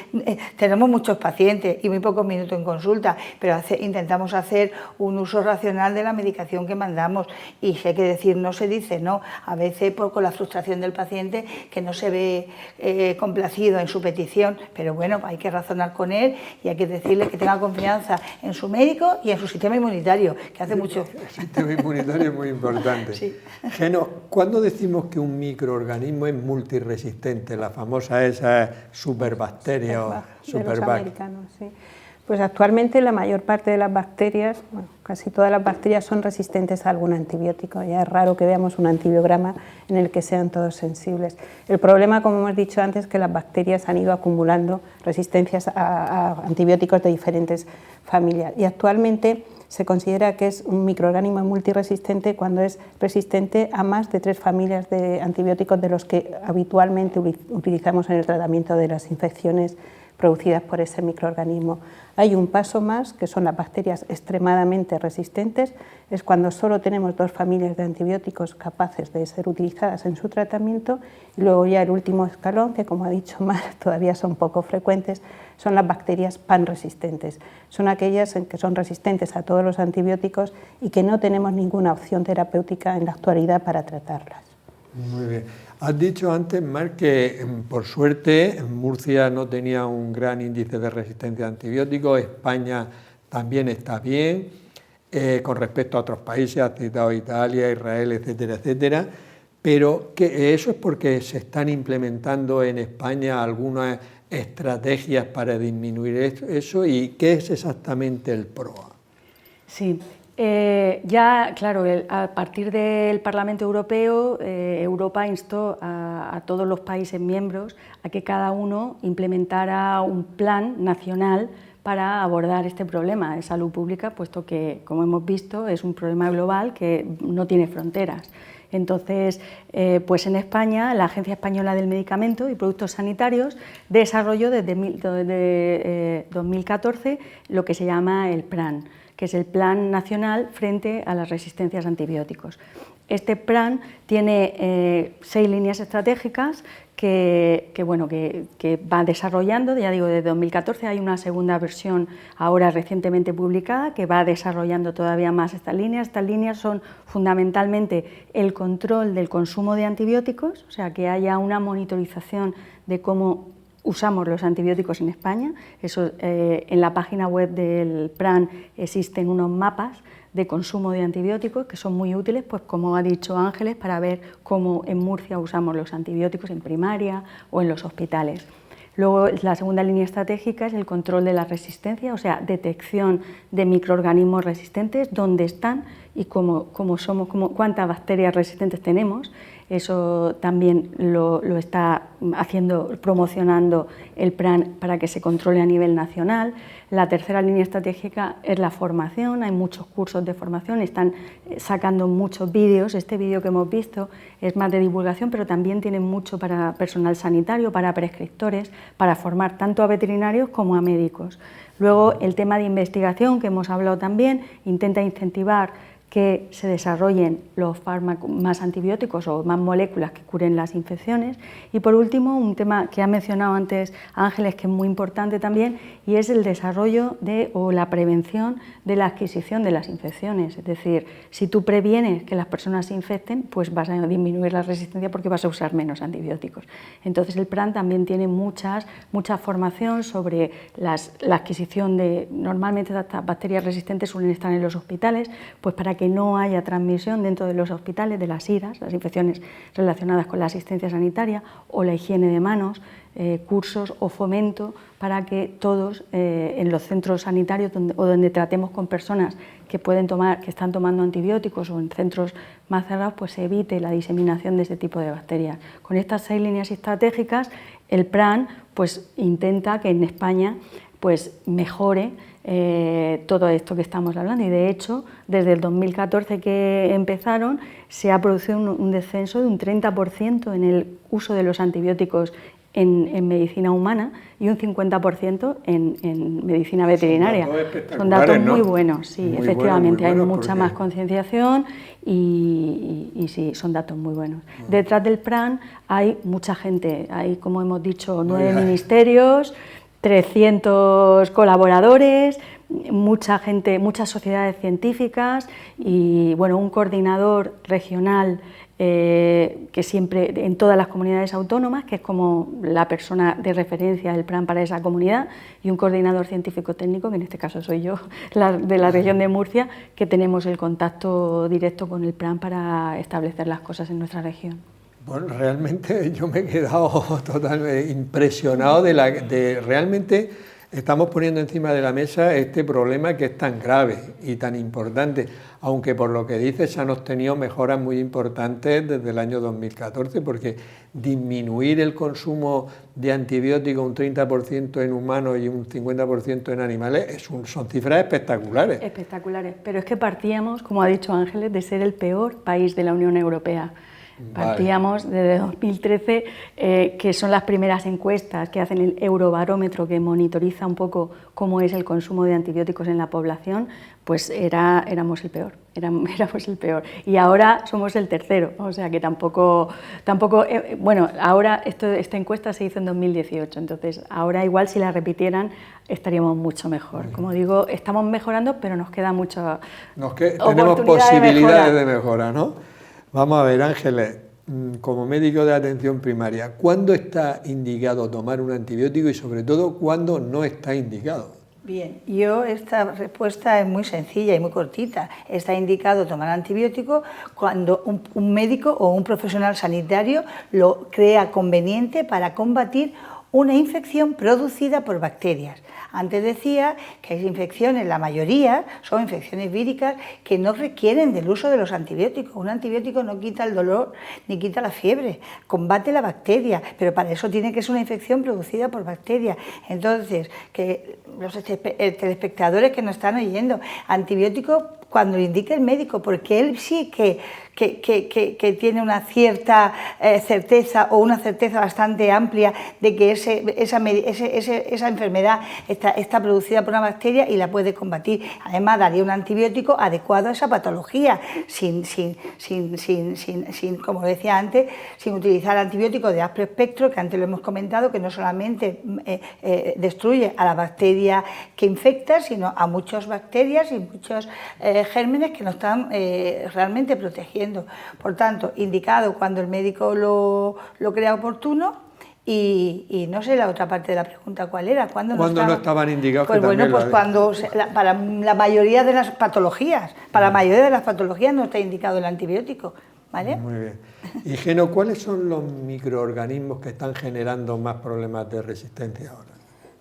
tenemos muchos pacientes y muy pocos minutos en consulta, pero intentamos hacer un uso racional de la medicación que mandamos, y si hay que decir no, se dice no, a veces con la frustración del paciente que no se ve complacido en su petición, pero bueno, hay que razonar con él y hay que decirle que tenga confianza en su médico y en su sistema inmunitario, que hace mucho. El sistema inmunitario es muy importante. Sí. Geno, ¿cuándo decimos que un microorganismo es multiresistente? La famosa esa superbacteria o superbacteria. Sí. Pues actualmente la mayor parte de las bacterias, bueno, casi todas las bacterias son resistentes a algún antibiótico. Ya es raro que veamos un antibiograma en el que sean todos sensibles. El problema, como hemos dicho antes, es que las bacterias han ido acumulando resistencias a antibióticos de diferentes familias, y actualmente se considera que es un microorganismo multiresistente cuando es resistente a más de 3 familias de antibióticos de los que habitualmente utilizamos en el tratamiento de las infecciones producidas por ese microorganismo. Hay un paso más, que son las bacterias extremadamente resistentes, es cuando solo tenemos 2 familias de antibióticos capaces de ser utilizadas en su tratamiento, y luego ya el último escalón, que como ha dicho Mar, todavía son poco frecuentes, son las bacterias panresistentes. Son aquellas que son resistentes a todos los antibióticos y que no tenemos ninguna opción terapéutica en la actualidad para tratarlas. Muy bien. Has dicho antes, Mar, que por suerte Murcia no tenía un gran índice de resistencia a antibióticos, España también está bien, con respecto a otros países, has citado Italia, Israel, etcétera, etcétera, pero que eso es porque se están implementando en España algunas estrategias para disminuir eso, y ¿qué es exactamente el PROA? Sí. Ya, claro, a partir del Parlamento Europeo, Europa instó a todos los países miembros a que cada uno implementara un plan nacional para abordar este problema de salud pública, puesto que, como hemos visto, es un problema global que no tiene fronteras. Entonces, pues en España, la Agencia Española del Medicamento y Productos Sanitarios desarrolló desde 2014 lo que se llama el PRAN, que es el Plan Nacional frente a las resistencias a antibióticos. Este plan tiene 6 líneas estratégicas que va desarrollando, ya digo, desde 2014 hay una segunda versión ahora recientemente publicada que va desarrollando todavía más estas líneas. Estas líneas son fundamentalmente el control del consumo de antibióticos, o sea, que haya una monitorización de cómo usamos los antibióticos en España. Eso, en la página web del PRAN existen unos mapas de consumo de antibióticos que son muy útiles, pues como ha dicho Ángeles, para ver cómo en Murcia usamos los antibióticos en primaria o en los hospitales. Luego, la segunda línea estratégica es el control de la resistencia, o sea, detección de microorganismos resistentes, dónde están y cómo somos, cuántas bacterias resistentes tenemos. Eso también lo está promocionando el PRAN para que se controle a nivel nacional. La tercera línea estratégica es la formación, hay muchos cursos de formación, están sacando muchos vídeos. Este vídeo que hemos visto es más de divulgación, pero también tiene mucho para personal sanitario, para prescriptores, para formar tanto a veterinarios como a médicos. Luego, el tema de investigación, que hemos hablado también, intenta incentivar que se desarrollen los fármacos más antibióticos o más moléculas que curen las infecciones. Y por último, un tema que ha mencionado antes Ángeles, que es muy importante también, y es el desarrollo o la prevención de la adquisición de las infecciones. Es decir, si tú previenes que las personas se infecten, pues vas a disminuir la resistencia porque vas a usar menos antibióticos. Entonces el PRAN también tiene mucha formación sobre la adquisición de... Normalmente estas bacterias resistentes suelen estar en los hospitales, pues para que que no haya transmisión dentro de los hospitales de las IRAS, las infecciones relacionadas con la asistencia sanitaria, o la higiene de manos, cursos o fomento para que todos en los centros sanitarios donde tratemos con personas que están tomando antibióticos, o en centros más cerrados, pues se evite la diseminación de este tipo de bacterias. Con estas 6 líneas estratégicas, el PRAN pues intenta que en España pues mejore todo esto que estamos hablando, y de hecho desde el 2014 que empezaron se ha producido un descenso de un 30% en el uso de los antibióticos en medicina humana y un 50% en medicina veterinaria. Son datos muy buenos, sí, muy efectivamente, hay mucha más concienciación y sí, son datos muy buenos. Detrás del PRAN hay mucha gente, hay, como hemos dicho, 9 ministerios, 300 colaboradores, mucha gente, muchas sociedades científicas y bueno, un coordinador regional que siempre en todas las comunidades autónomas, que es como la persona de referencia del PRAN para esa comunidad, y un coordinador científico-técnico, que en este caso soy yo, de la región de Murcia, que tenemos el contacto directo con el PRAN para establecer las cosas en nuestra región. Bueno, realmente yo me he quedado totalmente impresionado de realmente estamos poniendo encima de la mesa este problema que es tan grave y tan importante, aunque por lo que dices se han obtenido mejoras muy importantes desde el año 2014, porque disminuir el consumo de antibióticos un 30% en humanos y un 50% en animales son cifras espectaculares. Espectaculares, pero es que partíamos, como ha dicho Ángeles, de ser el peor país de la Unión Europea. Partíamos desde 2013, que son las primeras encuestas que hacen el Eurobarómetro, que monitoriza un poco cómo es el consumo de antibióticos en la población, pues éramos el peor, éramos el peor. Y ahora somos el tercero, o sea que tampoco bueno, ahora esta encuesta se hizo en 2018, entonces ahora igual si la repitieran estaríamos mucho mejor. Como digo, estamos mejorando, pero nos queda mucha tenemos posibilidades de mejora, ¿no? Vamos a ver, Ángeles, como médico de atención primaria, ¿cuándo está indicado tomar un antibiótico y sobre todo cuándo no está indicado? Bien, esta respuesta es muy sencilla y muy cortita. Está indicado tomar antibiótico cuando un médico o un profesional sanitario lo crea conveniente para combatir una infección producida por bacterias. Antes decía que hay infecciones, la mayoría son infecciones víricas que no requieren del uso de los antibióticos. Un antibiótico no quita el dolor ni quita la fiebre, combate la bacteria, pero para eso tiene que ser una infección producida por bacterias. Entonces, que los telespectadores que nos están oyendo, antibióticos cuando lo indique el médico, porque él sí que tiene una cierta certeza o una certeza bastante amplia de que esa enfermedad está producida por una bacteria y la puede combatir. Además, daría un antibiótico adecuado a esa patología, sin como decía antes, sin utilizar antibióticos de amplio espectro, que antes lo hemos comentado, que no solamente destruye a la bacteria que infecta, sino a muchas bacterias y muchos gérmenes que nos están realmente protegiendo. Por tanto, indicado cuando el médico lo crea oportuno. Y no sé la otra parte de la pregunta cuál era. ¿Cuándo no estaban indicados? Pues bueno, pues cuando para la mayoría de las patologías, no está indicado el antibiótico, ¿vale? Muy bien. Y Geno, ¿cuáles son los microorganismos que están generando más problemas de resistencia ahora?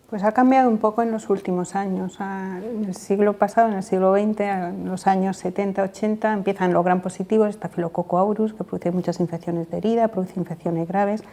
Pues ha cambiado un poco en los últimos años. En el siglo pasado, en el siglo XX, en los años 70-80, empiezan los gram positivos, Staphylococcus aureus, que produce muchas infecciones de herida, produce infecciones graves.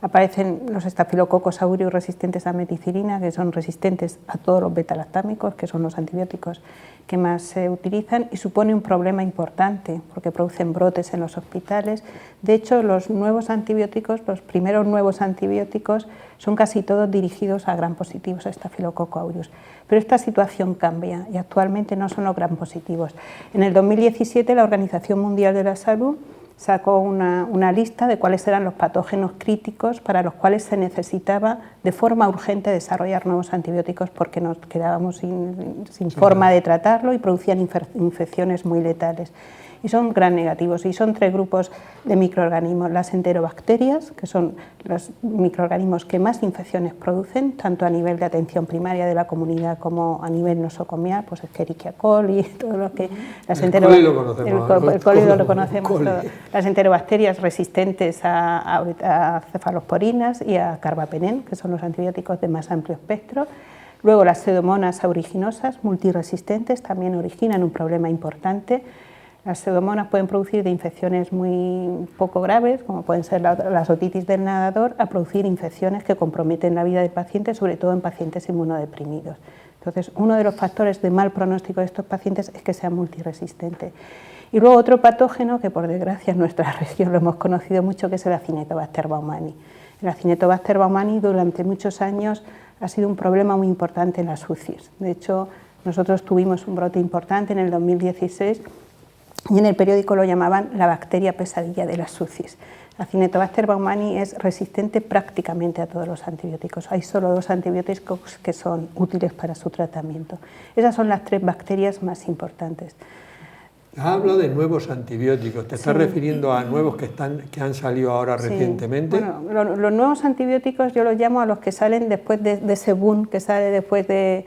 Aparecen los Staphylococcus aureus resistentes a meticilina, que son resistentes a todos los beta-lactámicos, que son los antibióticos que más se utilizan, y supone un problema importante porque producen brotes en los hospitales. De hecho, los primeros nuevos antibióticos son casi todos dirigidos a gram positivos, a Staphylococcus aureus. Pero esta situación cambia y actualmente no son los gram positivos. En el 2017 la Organización Mundial de la Salud sacó una lista de cuáles eran los patógenos críticos para los cuales se necesitaba de forma urgente desarrollar nuevos antibióticos porque nos quedábamos sin forma de tratarlo y producían infecciones muy letales. y son gram negativos, y son 3 grupos de microorganismos: las enterobacterias, que son los microorganismos que más infecciones producen, tanto a nivel de atención primaria de la comunidad como a nivel nosocomial, pues Escherichia coli, todo lo que... El coli lo conocemos todo. Las enterobacterias resistentes a cefalosporinas y a carbapenén, que son los antibióticos de más amplio espectro. Luego las pseudomonas aeruginosas multiresistentes también originan un problema importante. Las pseudomonas pueden producir de infecciones muy poco graves, como pueden ser la otitis del nadador, a producir infecciones que comprometen la vida del paciente, sobre todo en pacientes inmunodeprimidos. Entonces, uno de los factores de mal pronóstico de estos pacientes es que sean multiresistentes. Y luego otro patógeno que, por desgracia, en nuestra región lo hemos conocido mucho, que es el Acinetobacter baumannii. El Acinetobacter baumannii durante muchos años ha sido un problema muy importante en las UCIs. De hecho, nosotros tuvimos un brote importante en el 2016 y en el periódico lo llamaban la bacteria pesadilla de las UCIs. Acinetobacter baumannii es resistente prácticamente a todos los antibióticos. Hay solo 2 antibióticos que son útiles para su tratamiento. Esas son las 3 bacterias más importantes. Hablo de nuevos antibióticos. ¿Te estás refiriendo a nuevos que han salido ahora recientemente? Bueno, los nuevos antibióticos yo los llamo a los que salen después de ese boom que sale después del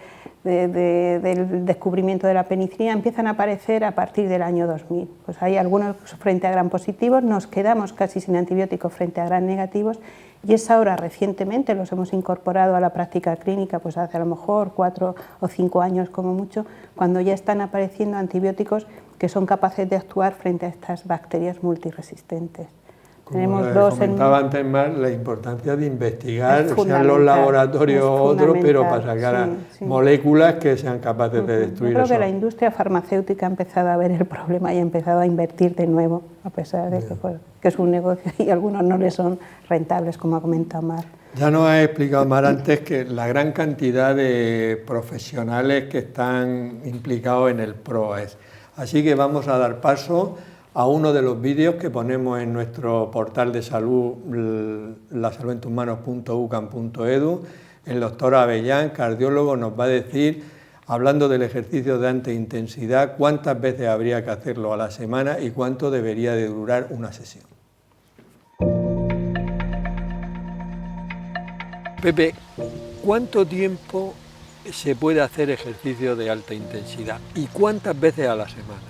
descubrimiento de la penicilina. Empiezan a aparecer a partir del año 2000. Pues hay algunos frente a gram positivos, nos quedamos casi sin antibióticos frente a gram negativos, y es ahora recientemente, los hemos incorporado a la práctica clínica, pues hace a lo mejor 4 o 5 años como mucho, cuando ya están apareciendo antibióticos que son capaces de actuar frente a estas bacterias multiresistentes. Como comentaba antes, más la importancia de investigar, sean los laboratorios o otros, pero para sacar moléculas que sean capaces de destruir eso. Yo creo que la industria farmacéutica ha empezado a ver el problema y ha empezado a invertir de nuevo, a pesar de que es un negocio y algunos no les son rentables, como ha comentado Mar. Ya nos ha explicado Mar antes que la gran cantidad de profesionales que están implicados en el PROAES. Así que vamos a dar paso a uno de los vídeos que ponemos en nuestro portal de salud, lasaludentusmanos.ucam.edu. El doctor Avellán, cardiólogo, nos va a decir, hablando del ejercicio de alta intensidad, cuántas veces habría que hacerlo a la semana y cuánto debería de durar una sesión. Pepe, ¿cuánto tiempo se puede hacer ejercicio de alta intensidad y cuántas veces a la semana?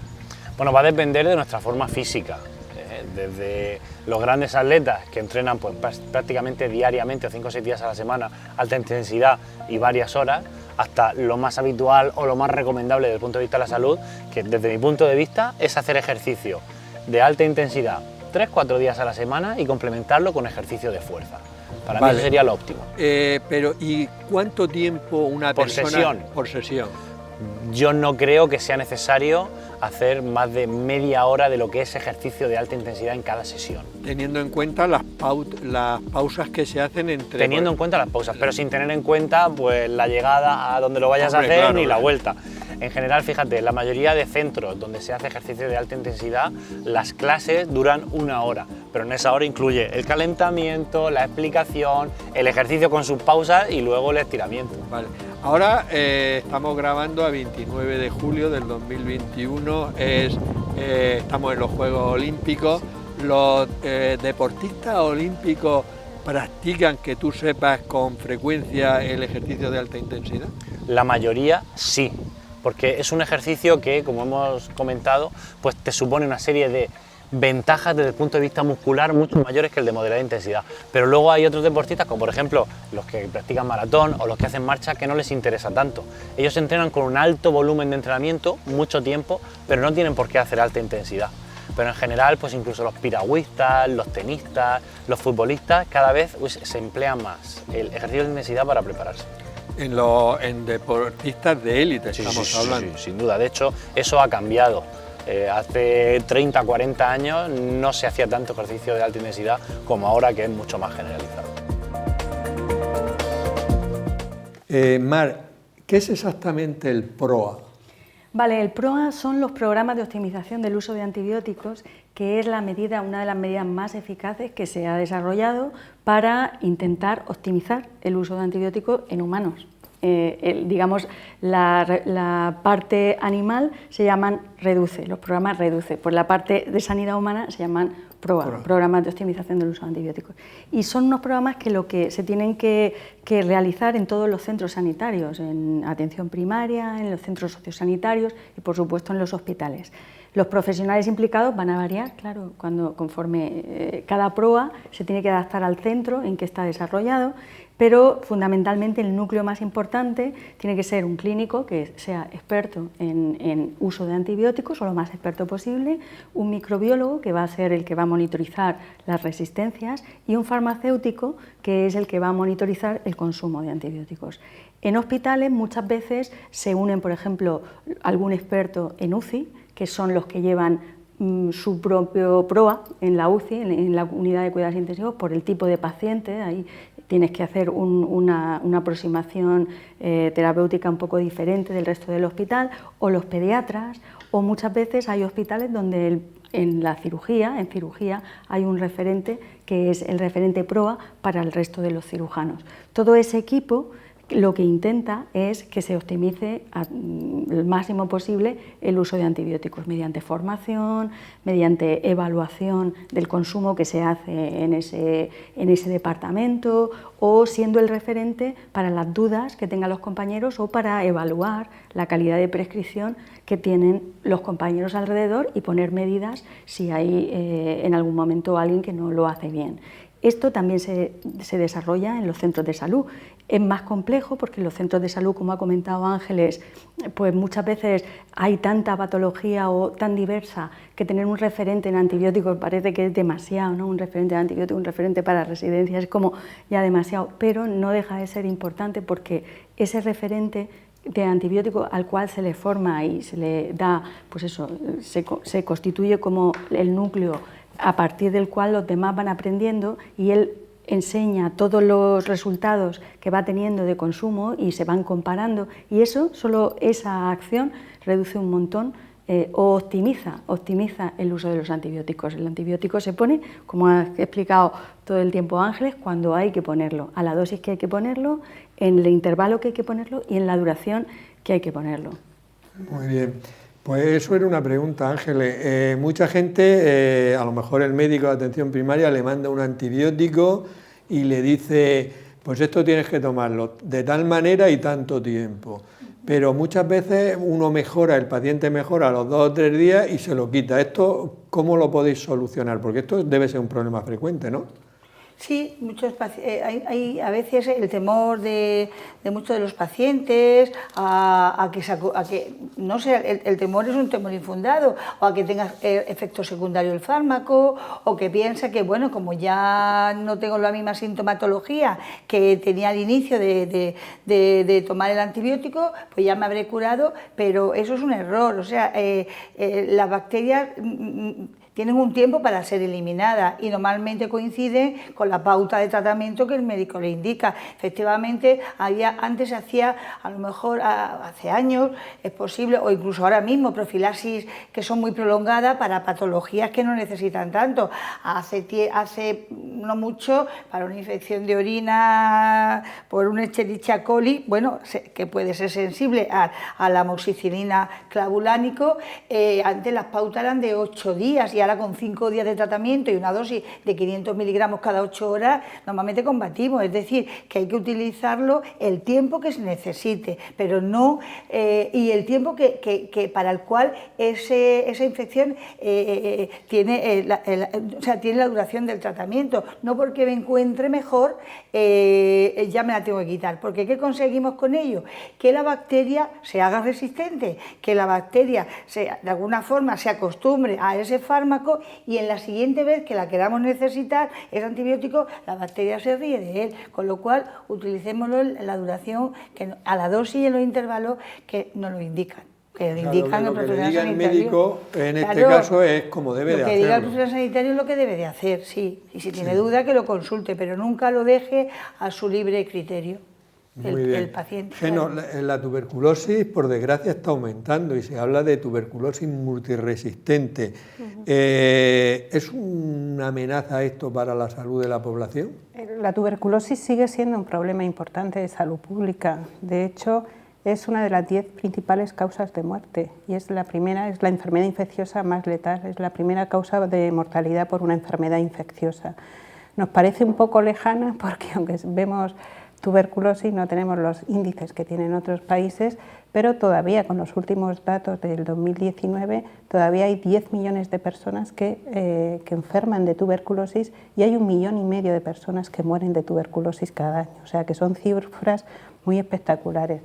Bueno, va a depender de nuestra forma física, desde los grandes atletas que entrenan pues, prácticamente diariamente o 5 o 6 días a la semana, alta intensidad y varias horas, hasta lo más habitual o lo más recomendable desde el punto de vista de la salud, que desde mi punto de vista es hacer ejercicio de alta intensidad 3-4 días a la semana y complementarlo con ejercicio de fuerza. Para mí eso sería lo óptimo. Pero ¿y cuánto tiempo una persona por sesión? Yo no creo que sea necesario hacer más de media hora de lo que es ejercicio de alta intensidad en cada sesión. Teniendo en cuenta las pausas que se hacen entre... Teniendo en cuenta las pausas, pero sin tener en cuenta pues, la llegada a donde lo vayas a hacer ni la vuelta. En general, fíjate, la mayoría de centros donde se hace ejercicio de alta intensidad, las clases duran 1 hora, pero en esa hora incluye el calentamiento, la explicación, el ejercicio con sus pausas y luego el estiramiento. Vale. Ahora estamos grabando a 29 de julio del 2021, estamos en los Juegos Olímpicos. Los deportistas olímpicos practican, que tú sepas, con frecuencia el ejercicio de alta intensidad. La mayoría sí, porque es un ejercicio que, como hemos comentado, pues te supone una serie de ventajas desde el punto de vista muscular mucho mayores que el de moderada intensidad. Pero luego hay otros deportistas, como por ejemplo los que practican maratón o los que hacen marcha, que no les interesa tanto. Ellos entrenan con un alto volumen de entrenamiento, mucho tiempo, pero no tienen por qué hacer alta intensidad. Pero en general, pues incluso los piragüistas, los tenistas, los futbolistas, cada vez se emplea más el ejercicio de intensidad para prepararse. En deportistas de élite estamos hablando. Sí, sin duda. De hecho, eso ha cambiado. Hace 30, 40 años no se hacía tanto ejercicio de alta intensidad como ahora, que es mucho más generalizado. Mar, ¿qué es exactamente el PROA? Vale, el PROA son los programas de optimización del uso de antibióticos, que es una de las medidas más eficaces que se ha desarrollado para intentar optimizar el uso de antibióticos en humanos. digamos, la parte animal se llaman REDUCE, los programas REDUCE. Por la parte de sanidad humana se llaman PROA, programas de optimización del uso de antibióticos. Y son unos programas que lo que se tienen que realizar en todos los centros sanitarios, en atención primaria, en los centros sociosanitarios y, por supuesto, en los hospitales. Los profesionales implicados van a variar, claro, conforme cada PROA se tiene que adaptar al centro en que está desarrollado, pero fundamentalmente el núcleo más importante tiene que ser un clínico que sea experto en uso de antibióticos o lo más experto posible, un microbiólogo que va a ser el que va a monitorizar las resistencias y un farmacéutico que es el que va a monitorizar el consumo de antibióticos. En hospitales muchas veces se unen, por ejemplo, algún experto en UCI, que son los que llevan su propio PROA en la UCI, en la unidad de cuidados intensivos, por el tipo de paciente. Ahí tienes que hacer una aproximación terapéutica un poco diferente del resto del hospital, o los pediatras, o muchas veces hay hospitales donde en cirugía hay un referente que es el referente PROA para el resto de los cirujanos. Todo ese equipo lo que intenta es que se optimice al máximo posible el uso de antibióticos mediante formación, mediante evaluación del consumo que se hace en ese departamento, o siendo el referente para las dudas que tengan los compañeros o para evaluar la calidad de prescripción que tienen los compañeros alrededor y poner medidas si hay en algún momento alguien que no lo hace bien. Esto también se desarrolla en los centros de salud. Es más complejo porque en los centros de salud, como ha comentado Ángeles, pues muchas veces hay tanta patología o tan diversa que tener un referente en antibióticos parece que es demasiado, ¿no? Un referente en antibióticos, un referente para residencias, es como ya demasiado, pero no deja de ser importante porque ese referente de antibiótico al cual se le forma y se le da, pues eso, se constituye como el núcleo a partir del cual los demás van aprendiendo y él enseña todos los resultados que va teniendo de consumo y se van comparando, y eso, solo esa acción reduce un montón o optimiza el uso de los antibióticos. El antibiótico se pone, como ha explicado todo el tiempo Ángeles, cuando hay que ponerlo, a la dosis que hay que ponerlo, en el intervalo que hay que ponerlo y en la duración que hay que ponerlo. Muy bien. Pues eso era una pregunta, Ángeles. Mucha gente, a lo mejor el médico de atención primaria le manda un antibiótico y le dice, pues esto tienes que tomarlo de tal manera y tanto tiempo. Pero muchas veces uno mejora, el paciente mejora a los 2 o 3 días y se lo quita. ¿Esto cómo lo podéis solucionar? Porque esto debe ser un problema frecuente, ¿no? Sí, hay a veces el temor de muchos de los pacientes a que no sé, el temor es un temor infundado, o a que tenga efecto secundario el fármaco, o que piensa que, bueno, como ya no tengo la misma sintomatología que tenía al inicio de tomar el antibiótico, pues ya me habré curado, pero eso es un error. O sea, las bacterias tienen un tiempo para ser eliminadas y normalmente coinciden con la pauta de tratamiento que el médico le indica. Efectivamente, antes se hacía, a lo mejor hace años, es posible, o incluso ahora mismo, profilaxis que son muy prolongadas para patologías que no necesitan tanto. Hace no mucho, para una infección de orina por un Escherichia coli, bueno, que puede ser sensible a la amoxicilina clavulánico, antes las pautas eran de 8 días y ahora con 5 días de tratamiento y una dosis de 500 miligramos cada 8 horas, normalmente combatimos. Es decir, que hay que utilizarlo el tiempo que se necesite, pero no, y el tiempo que para el cual esa infección tiene la duración del tratamiento. No porque me encuentre mejor, ya me la tengo que quitar. Porque ¿qué conseguimos con ello? Que la bacteria se haga resistente, que la bacteria de alguna forma se acostumbre a ese fármaco, y en la siguiente vez que la queramos necesitar, ese antibiótico, la bacteria se ríe de él, con lo cual utilicémoslo en la duración, a la dosis y en los intervalos que nos lo indican. Que lo indican lo que le diga el médico en este caso es como debe de hacerlo. Lo que diga el profesional sanitario es lo que debe de hacer, sí. Y si tiene duda, que lo consulte, pero nunca lo deje a su libre criterio. El paciente. Geno, la tuberculosis, por desgracia, está aumentando y se habla de tuberculosis multiresistente. ¿Es una amenaza esto para la salud de la población? la tuberculosis sigue siendo un problema importante de salud pública. De hecho, es una de las 10 principales causas de muerte y es la enfermedad infecciosa más letal, es la primera causa de mortalidad por una enfermedad infecciosa. Nos parece un poco lejana porque aunque vemos tuberculosis no tenemos los índices que tienen otros países, pero todavía con los últimos datos del 2019 todavía hay 10 millones de personas que enferman de tuberculosis y hay 1,5 millones de personas que mueren de tuberculosis cada año, o sea que son cifras muy espectaculares.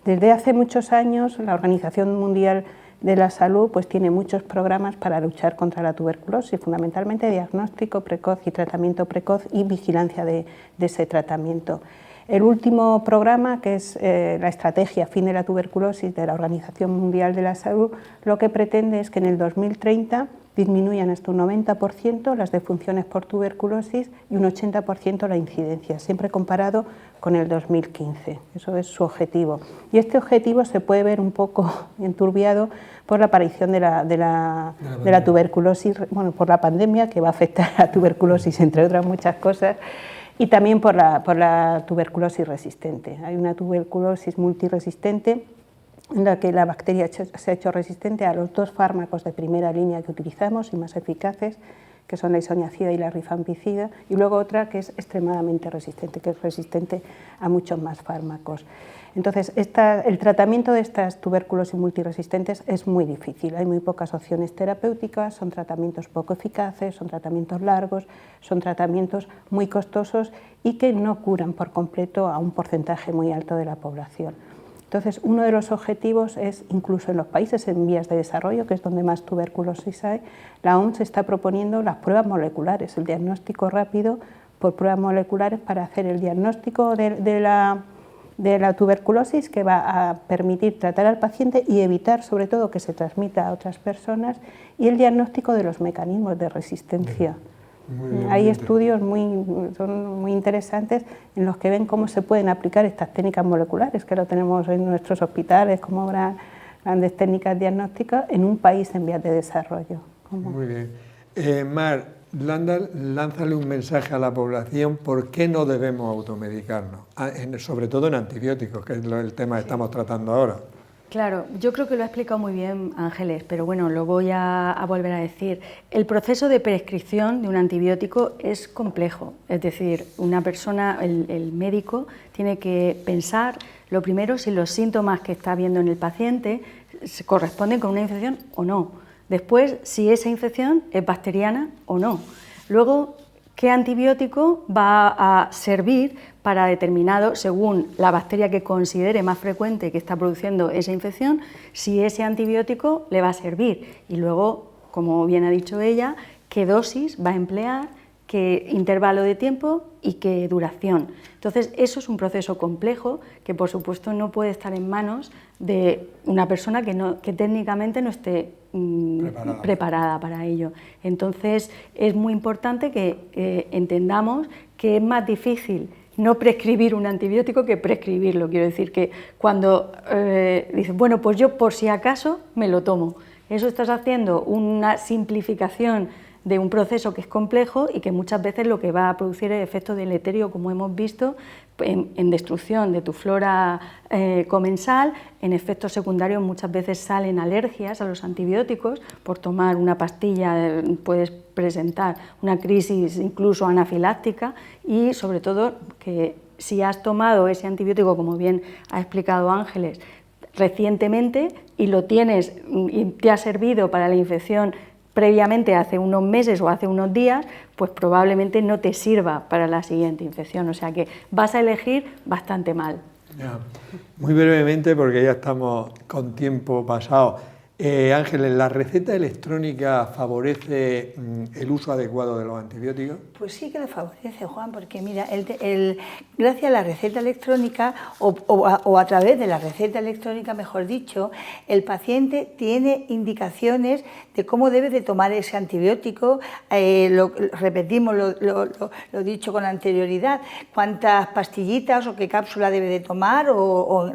Desde hace muchos años la Organización Mundial de la Salud pues tiene muchos programas para luchar contra la tuberculosis, fundamentalmente diagnóstico precoz y tratamiento precoz y vigilancia de ese tratamiento. El último programa, que es la estrategia Fin de la Tuberculosis de la Organización Mundial de la Salud, lo que pretende es que en el 2030 disminuyan hasta un 90% las defunciones por tuberculosis y un 80% la incidencia, siempre comparado con el 2015. Eso es su objetivo. Y este objetivo se puede ver un poco enturbiado por la aparición de la tuberculosis, bueno, por la pandemia que va a afectar a la tuberculosis, entre otras muchas cosas, y también por la tuberculosis resistente. Hay una tuberculosis multiresistente en la que la bacteria se ha hecho resistente a los 2 fármacos de primera línea que utilizamos y más eficaces, que son la isoniazida y la rifampicida, y luego otra que es extremadamente resistente, que es resistente a muchos más fármacos. Entonces, el tratamiento de estas tuberculosis multiresistentes es muy difícil, hay muy pocas opciones terapéuticas, son tratamientos poco eficaces, son tratamientos largos, son tratamientos muy costosos y que no curan por completo a un porcentaje muy alto de la población. Entonces, uno de los objetivos es, incluso en los países en vías de desarrollo, que es donde más tuberculosis hay, la OMS está proponiendo las pruebas moleculares, el diagnóstico rápido por pruebas moleculares para hacer el diagnóstico de la tuberculosis, que va a permitir tratar al paciente y evitar sobre todo que se transmita a otras personas, y el diagnóstico de los mecanismos de resistencia. Hay estudios son muy interesantes en los que ven cómo se pueden aplicar estas técnicas moleculares, que lo tenemos en nuestros hospitales como grandes técnicas diagnósticas en un país en vías de desarrollo. Muy bien. Mar, lánzale un mensaje a la población: ¿por qué no debemos automedicarnos? Sobre todo en antibióticos, que es el tema que estamos tratando ahora. Claro, yo creo que lo ha explicado muy bien Ángeles, pero bueno, lo voy a volver a decir. El proceso de prescripción de un antibiótico es complejo, es decir, una persona, el médico, tiene que pensar, lo primero, si los síntomas que está viendo en el paciente se corresponden con una infección o no. Después, si esa infección es bacteriana o no. Luego, qué antibiótico va a servir para determinado, según la bacteria que considere más frecuente que está produciendo esa infección, si ese antibiótico le va a servir. Y luego, como bien ha dicho ella, qué dosis va a emplear, qué intervalo de tiempo y qué duración. Entonces, eso es un proceso complejo que, por supuesto, no puede estar en manos de una persona que técnicamente no esté preparada para ello. Entonces, es muy importante que entendamos que es más difícil no prescribir un antibiótico que prescribirlo. Quiero decir que cuando dices, bueno, pues yo por si acaso me lo tomo, eso estás haciendo una simplificación de un proceso que es complejo y que muchas veces lo que va a producir es efecto deleterio, como hemos visto, en destrucción de tu flora comensal. En efectos secundarios muchas veces salen alergias a los antibióticos. Por tomar una pastilla puedes presentar una crisis incluso anafiláctica, y sobre todo que si has tomado ese antibiótico, como bien ha explicado Ángeles, recientemente y lo tienes y te ha servido para la infección previamente hace unos meses o hace unos días, pues probablemente no te sirva para la siguiente infección, o sea que vas a elegir bastante mal. Ya. Muy brevemente, porque ya estamos con tiempo pasado. Ángeles, ¿la receta electrónica favorece el uso adecuado de los antibióticos? Pues sí que le favorece, Juan, porque mira, gracias a la receta electrónica o a través de la receta electrónica, mejor dicho, el paciente tiene indicaciones de cómo debe de tomar ese antibiótico. Repetimos lo dicho con anterioridad, cuántas pastillitas o qué cápsula debe de tomar, o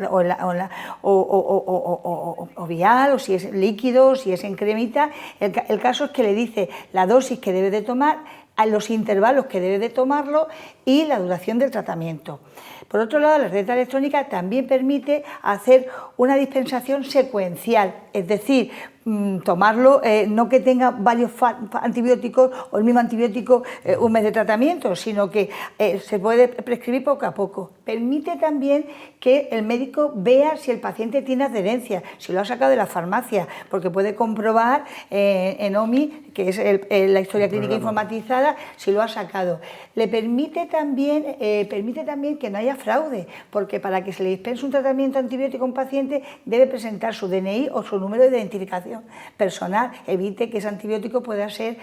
vial, o si es líquido, si es en cremita. El caso es que le dice la dosis que debe de tomar, a los intervalos que debe de tomarlo y la duración del tratamiento. Por otro lado, la receta electrónica también permite hacer una dispensación secuencial, es decir, tomarlo, no que tenga varios antibióticos o el mismo antibiótico un mes de tratamiento, sino que se puede prescribir poco a poco. Permite también que el médico vea si el paciente tiene adherencia, si lo ha sacado de la farmacia, porque puede comprobar en OMI, que es la historia clínica informatizada, si lo ha sacado. Le permite también que no haya fraude, porque para que se le dispense un tratamiento antibiótico a un paciente debe presentar su DNI o su número de identificación personal, evite que ese antibiótico pueda ser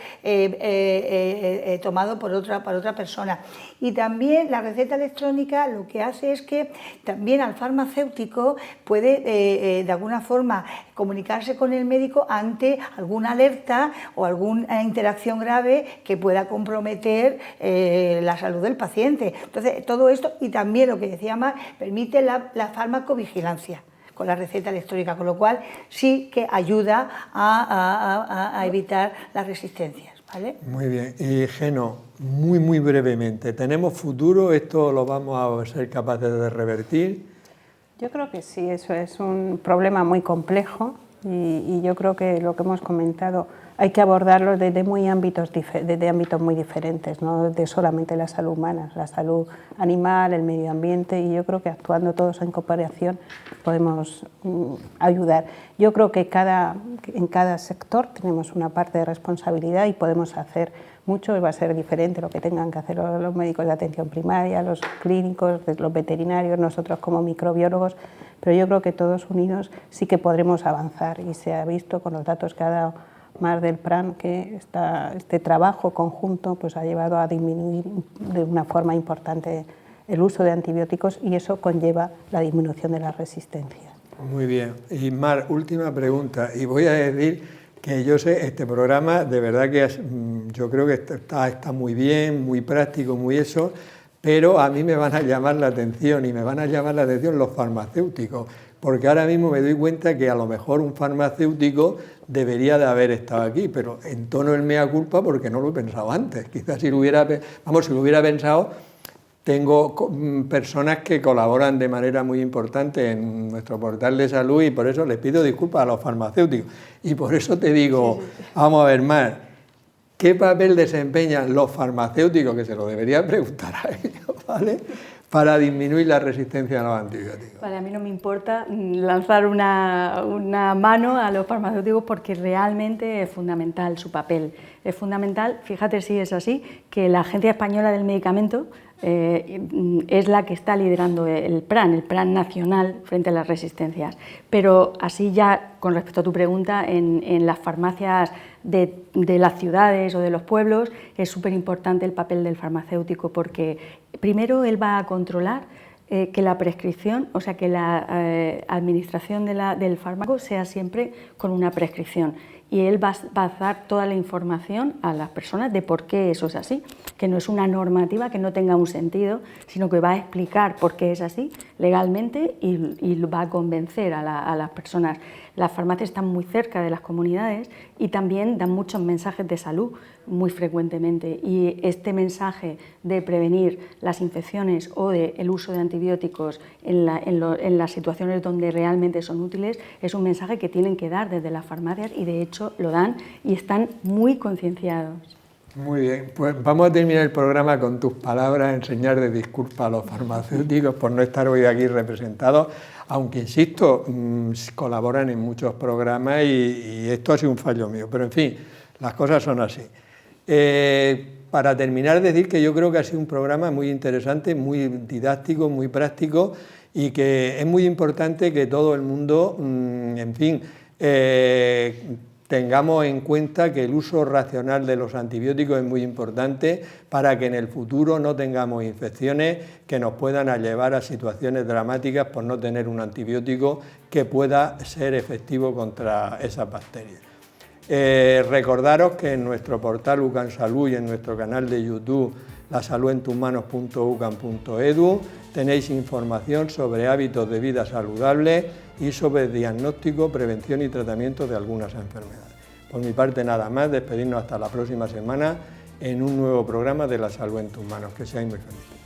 tomado por otra persona. Y también la receta electrónica lo que hace es que también al farmacéutico puede de alguna forma comunicarse con el médico ante alguna alerta o alguna interacción grave que pueda comprometer la salud del paciente. Entonces, todo esto, y también lo que decía Mar, permite la farmacovigilancia con la receta electrónica, con lo cual sí que ayuda a evitar las resistencias, ¿vale? Muy bien. Y Geno, muy brevemente, ¿tenemos futuro? ¿Esto lo vamos a ser capaces de revertir? Yo creo que sí, eso es un problema muy complejo y yo creo que lo que hemos comentado hay que abordarlo desde ámbitos muy diferentes, no de solamente la salud humana, la salud animal, el medio ambiente, y yo creo que actuando todos en cooperación podemos ayudar. Yo creo que en cada sector tenemos una parte de responsabilidad y podemos hacer mucho, y va a ser diferente lo que tengan que hacer los médicos de atención primaria, los clínicos, los veterinarios, nosotros como microbiólogos, pero yo creo que todos unidos sí que podremos avanzar, y se ha visto con los datos que ha dado Mar del PRAN que este trabajo conjunto pues ha llevado a disminuir de una forma importante el uso de antibióticos, y eso conlleva la disminución de las resistencias. Muy bien. Y Mar, última pregunta, y voy a decir que yo sé, este programa de verdad que yo creo que está muy bien, muy práctico, muy eso, pero a mí me van a llamar la atención, y me van a llamar la atención los farmacéuticos, porque ahora mismo me doy cuenta que a lo mejor un farmacéutico debería de haber estado aquí, pero entono el mea culpa porque no lo he pensado antes. Quizás si lo hubiera pensado, tengo personas que colaboran de manera muy importante en nuestro portal de salud, y por eso les pido disculpas a los farmacéuticos. Y por eso te digo, vamos a ver, Mar, ¿qué papel desempeñan los farmacéuticos, que se lo debería preguntar a ellos, ¿vale?, para disminuir la resistencia a los antibióticos? Vale, a mí no me importa lanzar una mano a los farmacéuticos, porque realmente es fundamental su papel. Es fundamental, fíjate si es así, que la Agencia Española del Medicamento es la que está liderando el plan nacional frente a las resistencias. Pero así ya, con respecto a tu pregunta, en las farmacias de las ciudades o de los pueblos es súper importante el papel del farmacéutico, porque primero él va a controlar que la prescripción, o sea, que la administración del fármaco sea siempre con una prescripción, y él va a dar toda la información a las personas de por qué eso es así, que no es una normativa que no tenga un sentido, sino que va a explicar por qué es así legalmente y va a convencer a las personas. Las farmacias están muy cerca de las comunidades y también dan muchos mensajes de salud muy frecuentemente, y este mensaje de prevenir las infecciones o del uso de antibióticos en las situaciones donde realmente son útiles es un mensaje que tienen que dar desde las farmacias, y de hecho lo dan y están muy concienciados. Muy bien, pues vamos a terminar el programa con tus palabras, enseñar de disculpas a los farmacéuticos por no estar hoy aquí representados, aunque insisto, colaboran en muchos programas y esto ha sido un fallo mío, pero en fin, las cosas son así. Para terminar, decir que yo creo que ha sido un programa muy interesante, muy didáctico, muy práctico, y que es muy importante que todo el mundo, en fin, tengamos en cuenta que el uso racional de los antibióticos es muy importante para que en el futuro no tengamos infecciones que nos puedan llevar a situaciones dramáticas por no tener un antibiótico que pueda ser efectivo contra esas bacterias. Recordaros que en nuestro portal UCAN Salud y en nuestro canal de YouTube lasaludentusmanos.ucan.edu tenéis información sobre hábitos de vida saludables y sobre diagnóstico, prevención y tratamiento de algunas enfermedades. Por mi parte nada más, despedirnos hasta la próxima semana en un nuevo programa de La Salud en tus manos. Que seáis muy felices.